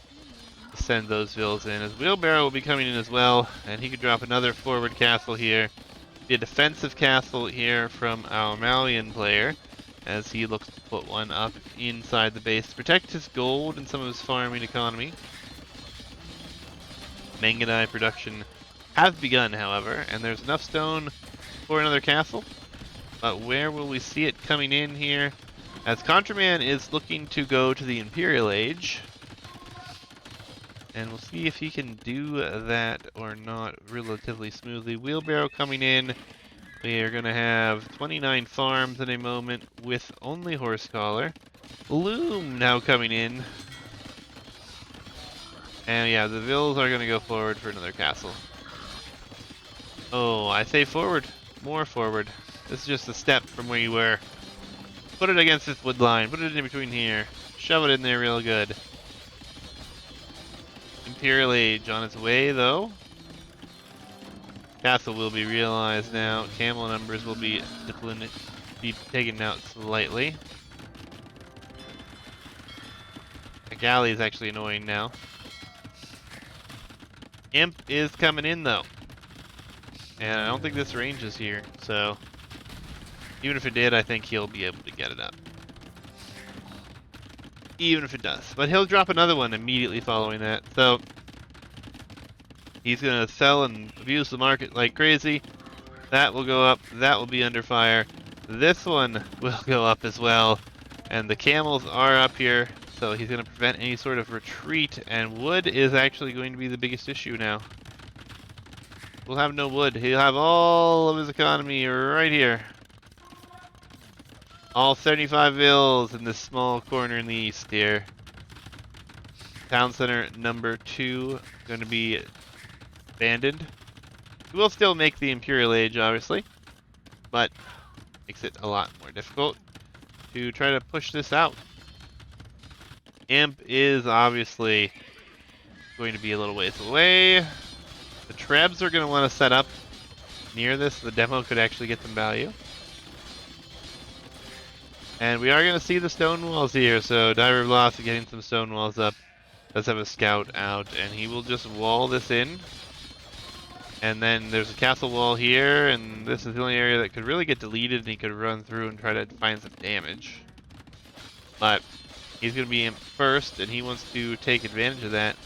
Send those Vills in, as Wheelbarrow will be coming in as well, and he could drop another forward castle here. Be a defensive castle here from our Malian player, as he looks to put one up inside the base to protect his gold and some of his farming economy. Manganite production has begun, however, and there's enough stone for another castle. But where will we see it coming in here? As Kontraman is looking to go to the Imperial Age. And we'll see if he can do that or not relatively smoothly. Wheelbarrow coming in. We are going to have 29 farms in a moment with only horse collar. Loom now coming in. And yeah, the Vills are going to go forward for another castle. Oh, I say forward. More forward. This is just a step from where you were. Put it against this wood line. Put it in between here. Shove it in there real good. Imperial Age on its way, though. Castle will be realized now. Camel numbers will be taken out slightly. The galley is actually annoying now. Imp is coming in, though. And I don't think this ranges here, so even if it did, I think he'll be able to get it up. Even if it does. But he'll drop another one immediately following that. So he's going to sell and abuse the market like crazy. That will go up. That will be under fire. This one will go up as well. And the camels are up here. so he's going to prevent any sort of retreat, and wood is actually going to be the biggest issue now. We'll have no wood. He'll have all of his economy right here. All 75 vills in this small corner in the east here. Town center number 2 going to be abandoned. We will still make the Imperial Age, obviously, but makes it a lot more difficult to try to push this out. Imp is obviously going to be a little ways away. The Trebs are going to want to set up near this. The demo could actually get some value. And we are going to see the stone walls here, so Reblaus is getting some stone walls up. Does have a scout out, and he will just wall this in. And then there's a castle wall here, and this is the only area that could really get deleted, and he could run through and try to find some damage. But he's going to be in first, and he wants to take advantage of that.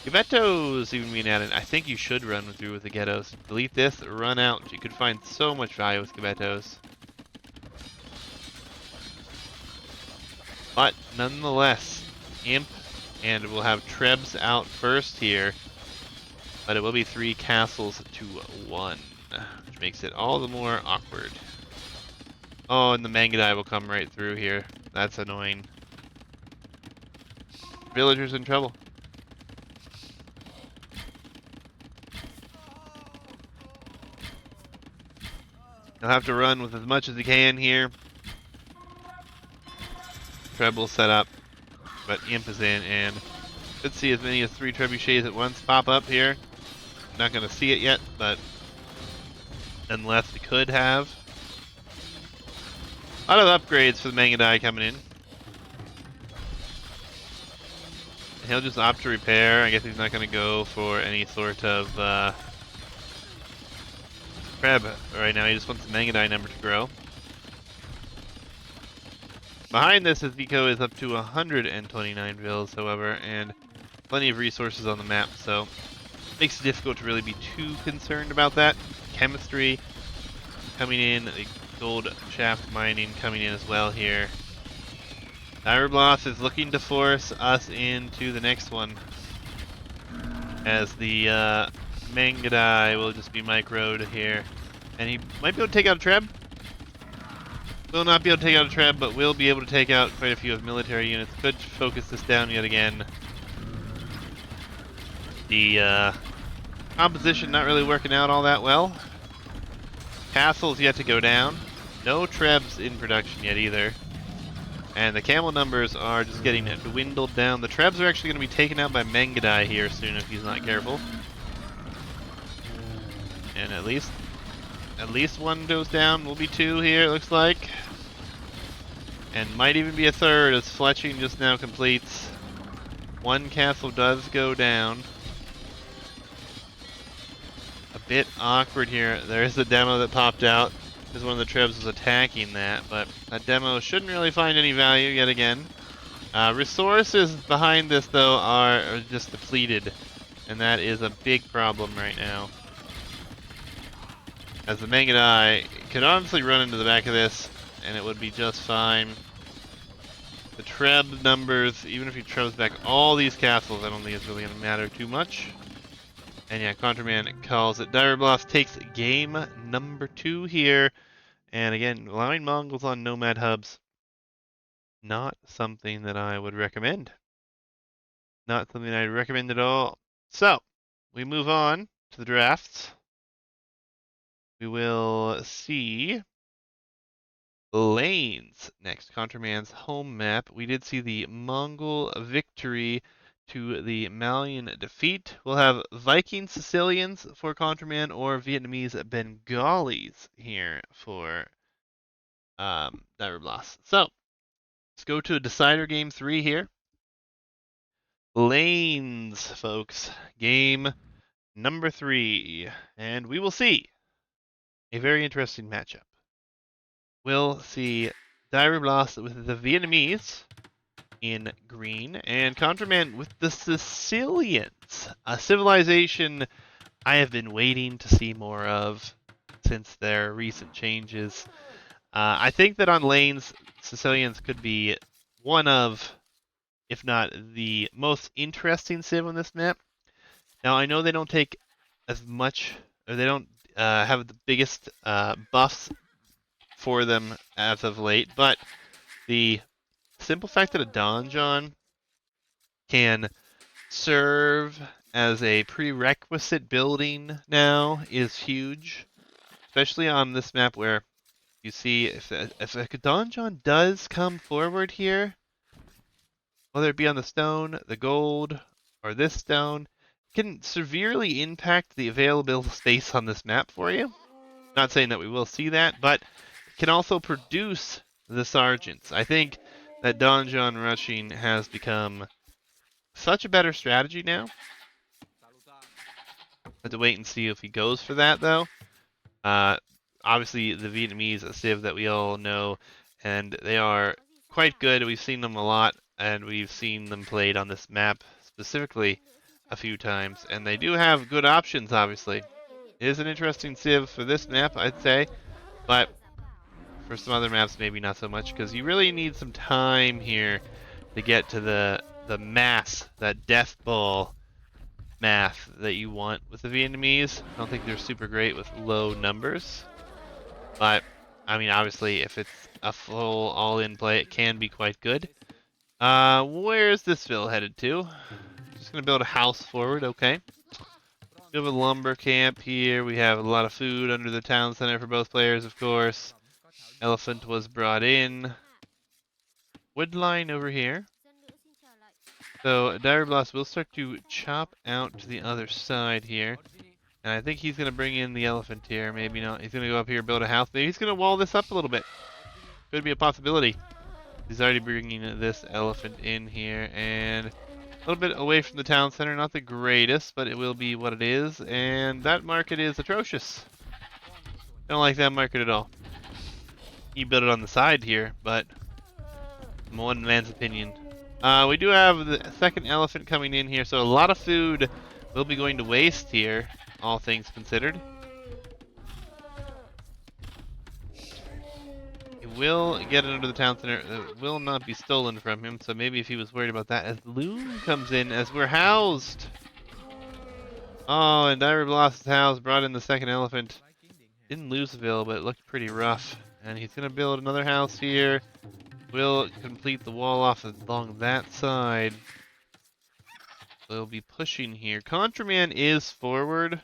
Ghettos even being added. I think you should run through with the ghettos. Delete this, run out. You could find so much value with ghettos. But nonetheless, Imp, and we'll have Trebs out first here. But it will be 3 castles to 1, which makes it all the more awkward. Oh, and the Mangudai will come right through here. That's annoying. Villagers in trouble. He'll have to run with as much as he can here. Treble set up, but Imp is in, and could see as many as 3 trebuchets at once pop up here. Not going to see it yet, but nonetheless, we could have. A lot of upgrades for the Mangudai coming in. He'll just opt to repair. I guess he's not going to go for any sort of Preb right now. He just wants the Mangudai number to grow. Behind this, his eco is up to 129 vills, however, and plenty of resources on the map, so makes it difficult to really be too concerned about that. Chemistry coming in, the gold shaft mining coming in as well here. Reblaus is looking to force us into the next one, as the Mangudai will just be microed here, and he might be able to take out a Treb. Will not be able to take out a Treb, but will be able to take out quite a few of military units. Could focus this down yet again. The composition not really working out all that well. Castle's yet to go down. No Trebs in production yet either. And the camel numbers are just getting dwindled down. The Trebs are actually going to be taken out by Mangudai here soon if he's not careful. And at least 1 goes down. Will be 2 here, it looks like. And might even be a 3rd as fletching just now completes. 1 castle does go down. A bit awkward here. There is a demo that popped out because one of the Trebs was attacking that, but that demo shouldn't really find any value yet again. Resources behind this, though, are just depleted, and that is a big problem right now. As the Mangudai could honestly run into the back of this, and it would be just fine. The Treb numbers, even if he Trebs back all these castles, I don't think it's really going to matter too much. And yeah, Kontraman calls it. Reblaus takes game number 2 here. And again, allowing Mongols on nomad hubs, not something that I would recommend. Not something I'd recommend at all. So, we move on to the drafts. We will see lanes next. Kontraman's home map. We did see the Mongol victory to the Malian defeat. We'll have Viking Sicilians for Kontraman or Vietnamese Bengalis here for Reblaus. So, let's go to Decider Game 3 here. Lanes, folks. Game number 3. And we will see a very interesting matchup. We'll see Reblaus with the Vietnamese in green, and Kontraman with the Sicilians, a civilization I have been waiting to see more of since their recent changes. I think that on lanes, Sicilians could be one of if not the most interesting civ on this map. Now, I know they don't take as much, or they don't have the biggest buffs for them as of late, but the simple fact that a donjon can serve as a prerequisite building now is huge, especially on this map where you see if a donjon does come forward here, whether it be on the stone, the gold, or this stone, can severely impact the available space on this map for you. Not saying that we will see that, but it can also produce the sergeants. I think that donjon rushing has become such a better strategy now. Have to wait and see if he goes for that, though. Obviously, the Vietnamese civ that we all know, and they are quite good. We've seen them a lot, and we've seen them played on this map specifically a few times, and they do have good options, obviously. It is an interesting civ for this map, I'd say, but for some other maps, maybe not so much, because you really need some time here to get to the mass, that death ball math that you want with the Vietnamese. I don't think they're super great with low numbers. But, I mean, obviously, if it's a full all-in play, it can be quite good. Where's this ville headed to? Just gonna build a house forward, okay. We have a lumber camp here. We have a lot of food under the town center for both players, of course. Elephant was brought in. Wood line over here. So, Reblaus will start to chop out to the other side here. And I think he's going to bring in the elephant here. Maybe not. He's going to go up here, build a house. Maybe he's going to wall this up a little bit. Could be a possibility. He's already bringing this elephant in here. And a little bit away from the town center. Not the greatest, but it will be what it is. And that market is atrocious. Don't like that market at all. He built it on the side here, but one man's opinion. We do have the second elephant coming in here, so a lot of food will be going to waste here, all things considered. He will get it under the town center. It will not be stolen from him, so maybe if he was worried about that. As Loom comes in, as we're housed. Oh, and Reblaus' house brought in the second elephant. Didn't lose the ville, but it looked pretty rough. And he's going to build another house here. We'll complete the wall off along that side. We'll be pushing here. Kontraman is forward.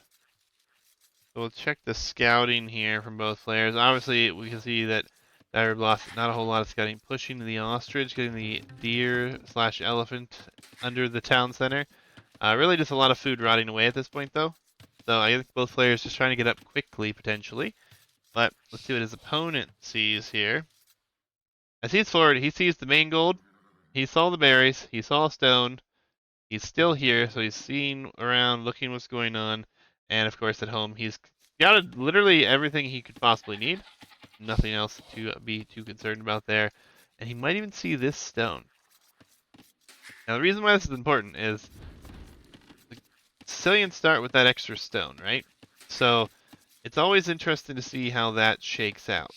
So we'll check the scouting here from both players. Obviously, we can see that Reblaus, not a whole lot of scouting. Pushing the ostrich, getting the deer/elephant under the town center. Really just a lot of food rotting away at this point, though. So I think both players just trying to get up quickly, potentially. But let's see what his opponent sees here. As he's forward, he sees the main gold. He saw the berries. He saw a stone. He's still here, so he's seeing around, looking what's going on. And of course, at home, he's got literally everything he could possibly need. Nothing else to be too concerned about there. And he might even see this stone. Now, the reason why this is important is the Sicilians start with that extra stone, right? So it's always interesting to see how that shakes out.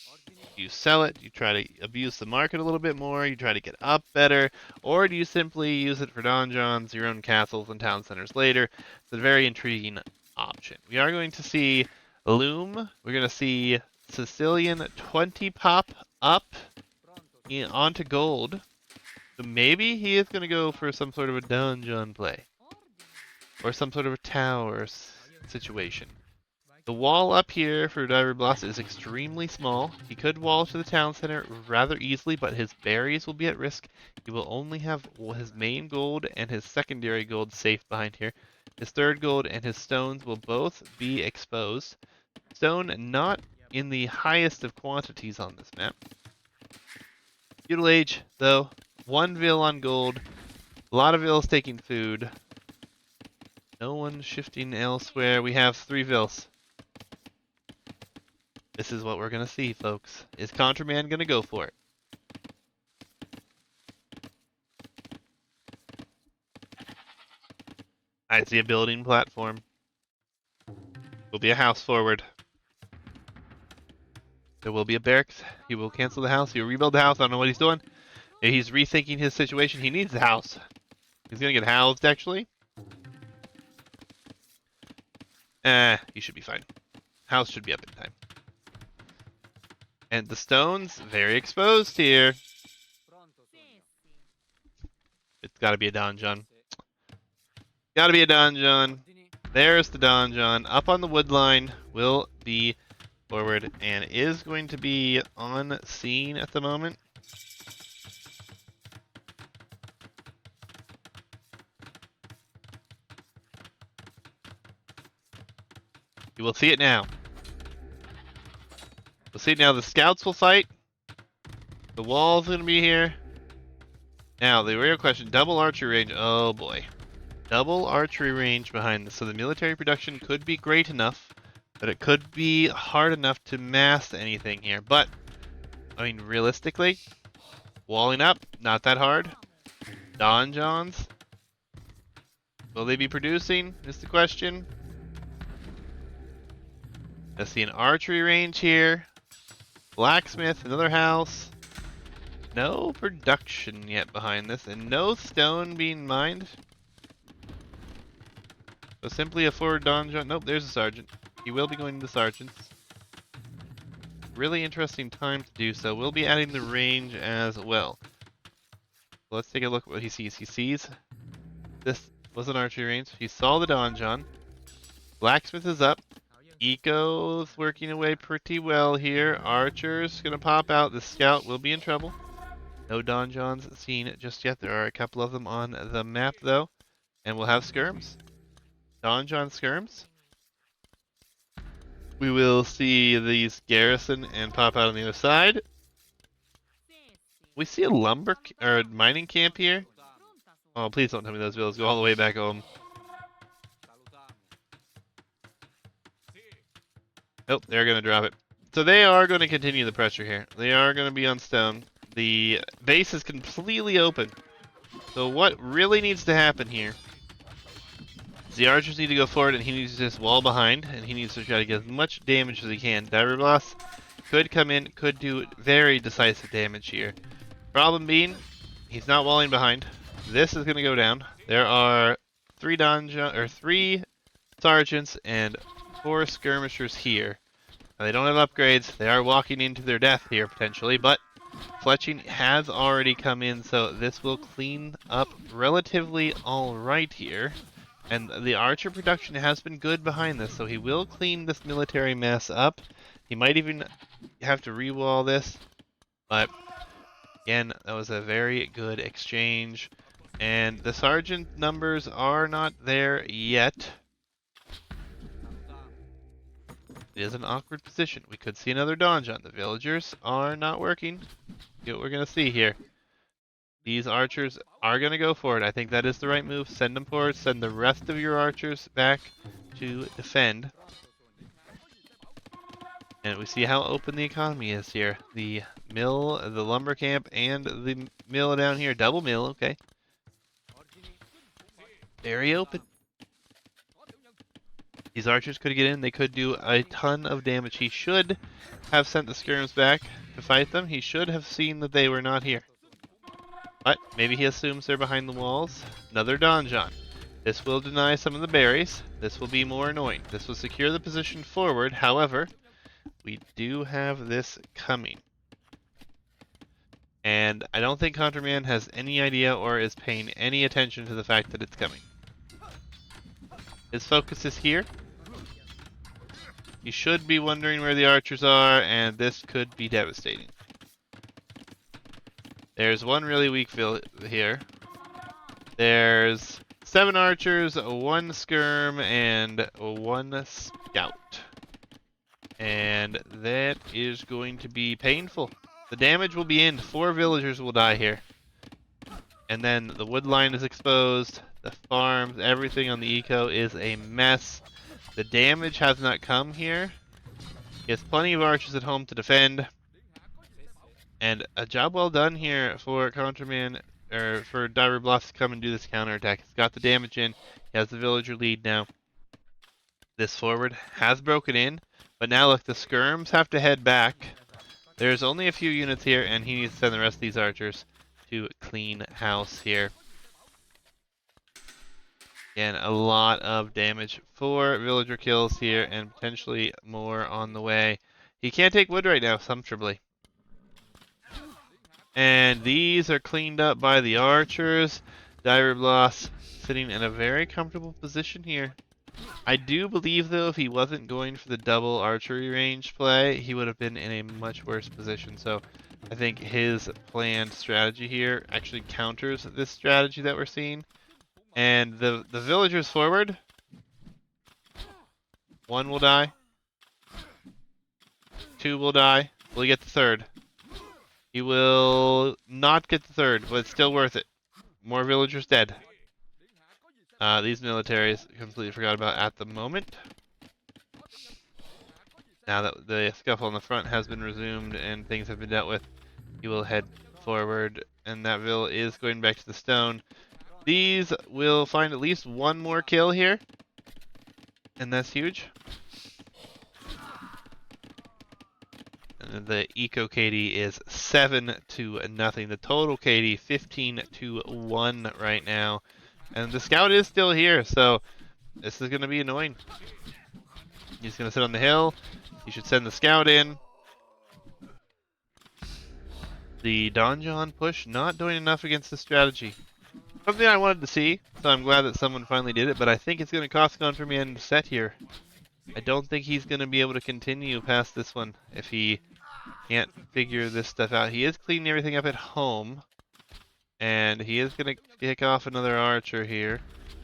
You sell it, you try to abuse the market a little bit more, you try to get up better, or do you simply use it for donjons, your own castles, and town centers later? It's a very intriguing option. We are going to see Loom. We're going to see Sicilian 20 pop up onto gold. So maybe he is going to go for some sort of a donjon play. Or some sort of a tower situation. The wall up here for Reblaus is extremely small. He could wall to the town center rather easily, but his berries will be at risk. He will only have his main gold and his secondary gold safe behind here. His third gold and his stones will both be exposed. Stone not in the highest of quantities on this map. Feudal Age, though. One ville on gold. A lot of villes taking food. No one shifting elsewhere. We have 3 villes. This is what we're going to see, folks. Is Kontraman going to go for it? I see a building platform. Will be a house forward. There will be a barracks. He will cancel the house. He will rebuild the house. I don't know what he's doing. He's rethinking his situation. He needs the house. He's gonna get housed, actually. He should be fine. House should be up in time. And the stone's very exposed here. It's gotta be a donjon. Gotta be a donjon. There's the donjon. Up on the wood line. Will be forward and is going to be on scene at the moment. You will see it now. We'll see it now. The scouts will fight. The wall's going to be here. Now, the real question, double archery range. Oh boy. Double archery range behind this. So the military production could be great enough, but it could be hard enough to mass anything here. But, I mean, realistically, walling up, not that hard. Donjons. Will they be producing, is the question. I see an archery range here. Blacksmith, another house. No production yet behind this, and no stone being mined. So simply a forward donjon. Nope, there's a sergeant. He will be going to the sergeants. Really interesting time to do so. We'll be adding the range as well. Let's take a look at what he sees. He sees this was an archery range. He saw the donjon. Blacksmith is up. Eco's working away pretty well here. Archer's gonna pop out. The scout will be in trouble. No donjons seen just yet. There are a couple of them on the map though. And we'll have skirms. Donjon skirms. We will see these garrison and pop out on the other side. We see a lumber or a mining camp here. Oh, please don't tell me those villas go all the way back home. Nope, they're going to drop it. So they are going to continue the pressure here. They are going to be on stone. The base is completely open. So what really needs to happen here is the archers need to go forward and he needs to just wall behind and he needs to try to get as much damage as he can. Reblaus could come in, could do very decisive damage here. Problem being, he's not walling behind. This is going to go down. There are three sergeants and 4 skirmishers here. Now, they don't have upgrades. They are walking into their death here potentially, but fletching has already come in, so this will clean up relatively alright here. And the archer production has been good behind this, so he will clean this military mess up. He might even have to re-wall this, but again, that was a very good exchange. And the sergeant numbers are not there yet. It is an awkward position. We could see another donjon. The villagers are not working. See what we're going to see here. These archers are going to go for it. I think that is the right move. Send them forward. Send the rest of your archers back to defend. And we see how open the economy is here. The mill, the lumber camp, and the mill down here. Double mill, okay. Very open. These archers could get in. They could do a ton of damage. He should have sent the skirms back to fight them. He should have seen that they were not here. But maybe he assumes they're behind the walls. Another donjon. This will deny some of the berries. This will be more annoying. This will secure the position forward. However, we do have this coming. And I don't think Kontraman has any idea or is paying any attention to the fact that it's coming. His focus is here. He should be wondering where the archers are, and this could be devastating. There's one really weak here. There's 7 archers, 1 skirm, and 1 scout. And that is going to be painful. The damage will be in. 4 villagers will die here. And then the wood line is exposed. The farms, everything on the eco is a mess. The damage has not come here. He has plenty of archers at home to defend. And a job well done here for Kontraman, or for Reblaus to come and do this counterattack. He's got the damage in. He has the villager lead now. This forward has broken in. But now look, the skirms have to head back. There's only a few units here, and he needs to send the rest of these archers. to clean house here. Again, a lot of damage. 4 villager kills here and potentially more on the way. He can't take wood right now, comfortably. And these are cleaned up by the archers. Reblaus sitting in a very comfortable position here. I do believe, though, if he wasn't going for the double archery range play, he would have been in a much worse position. So I think his planned strategy here actually counters this strategy that we're seeing. And the villagers forward, 1 will die, 2 will die. Will he get the 3rd? He will not get the 3rd, but it's still worth it. More villagers dead. These militaries completely forgot about at the moment. Now that the scuffle on the front has been resumed and things have been dealt with, he will head forward, and that vill is going back to the stone. These will find at least 1 more kill here, and that's huge. And the eco KD is 7-0. The total KD 15-1 right now, and the scout is still here, so this is going to be annoying. He's going to sit on the hill. He should send the scout in. The donjon push not doing enough against the strategy. Something I wanted to see, so I'm glad that someone finally did it, but I think it's going to cost Kontraman to set here. I don't think he's going to be able to continue past this one if he can't figure this stuff out. He is cleaning everything up at home, and he is going to kick off another archer here.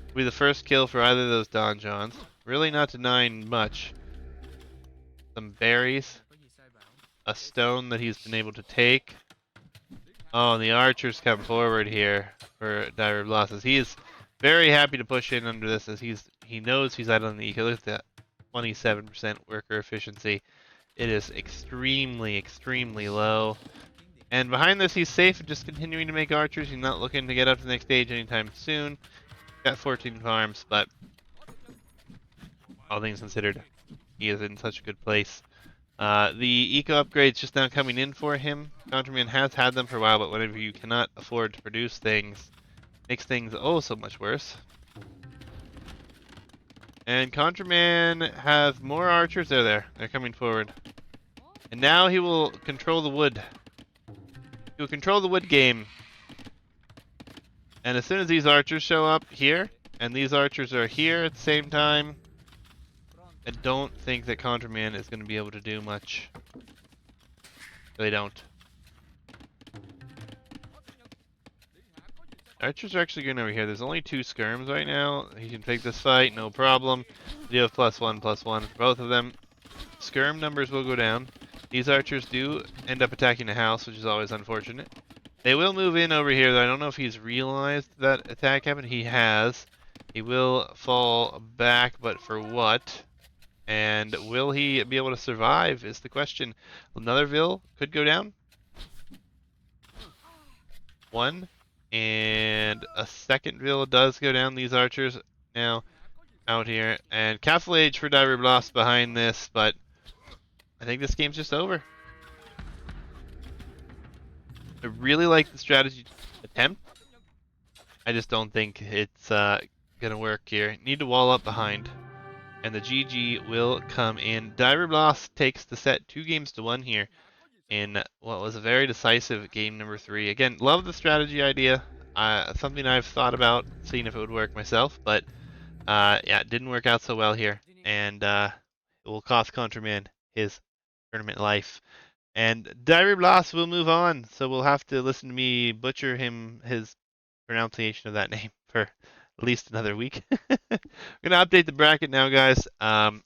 It'll be the first kill for either of those donjons. Really not denying much. Some berries. A stone that he's been able to take. Oh, and the archers come forward here for Reblaus. He is very happy to push in under this as he knows he's out on the eco. Look at that, 27% worker efficiency. It is extremely, extremely low. And behind this, he's safe and just continuing to make archers. He's not looking to get up to the next stage anytime soon. Got 14 farms, but all things considered, he is in such a good place. The eco upgrades just now coming in for him. Kontraman has had them for a while, but whenever you cannot afford to produce things, makes things oh so much worse. And Kontraman has more archers. They're coming forward. And now he will control the wood. He will control the wood game. And as soon as these archers show up here, and these archers are here at the same time, I don't think that Kontraman is going to be able to do much. They don't. Archers are actually going over here. There's only 2 skirms right now. He can take this fight, no problem. You have +1/+1 for both of them. Skirm numbers will go down. These archers do end up attacking the house, which is always unfortunate. They will move in over here, though. I don't know if he's realized that attack happened. He has. He will fall back, but for what? And will he be able to survive is the question. Another vill could go down. 1. And a second vill does go down. These archers now out here. And Castle Age for Reblaus behind this, but I think this game's just over. I really like the strategy attempt. I just don't think it's gonna work here. Need to wall up behind. And the GG will come in. Reblaus takes the set 2-1 here in what was a very decisive game number 3. Again, love the strategy idea. Something I've thought about, seeing if it would work myself, but yeah, it didn't work out so well here. And it will cost Kontraman his tournament life. And Reblaus will move on, so we'll have to listen to me butcher his pronunciation of that name for at least another week. I'm gonna update the bracket now, guys. If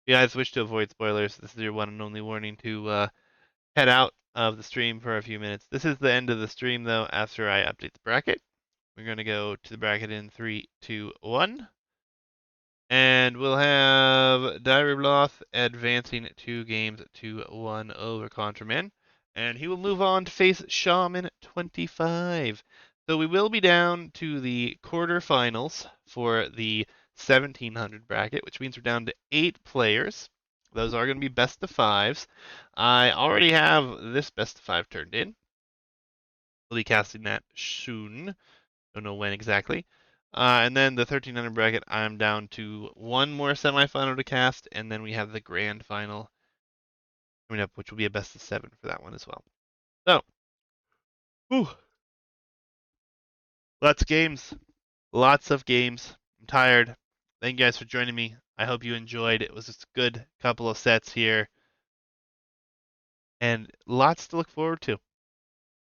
you guys wish to avoid spoilers, this is your one and only warning to head out of the stream for a few minutes. This is the end of the stream, though. After I update the bracket, we're gonna go to the bracket in 3, 2, 1. And we'll have Reblaus advancing 2-1 over Kontraman. And he will move on to face Shaman 25. So we will be down to the quarterfinals for the 1700 bracket, which means we're down to 8 players. Those are going to be best of 5s. I already have this best of 5 turned in. We'll be casting that soon. Don't know when exactly. And then the 1300 bracket, I'm down to one more semifinal to cast, and then we have the grand final coming up, which will be a best of 7 for that one as well. So, whew, lots of games. Lots of games. I'm tired. Thank you guys for joining me. I hope you enjoyed. It was just a good couple of sets here, and lots to look forward to.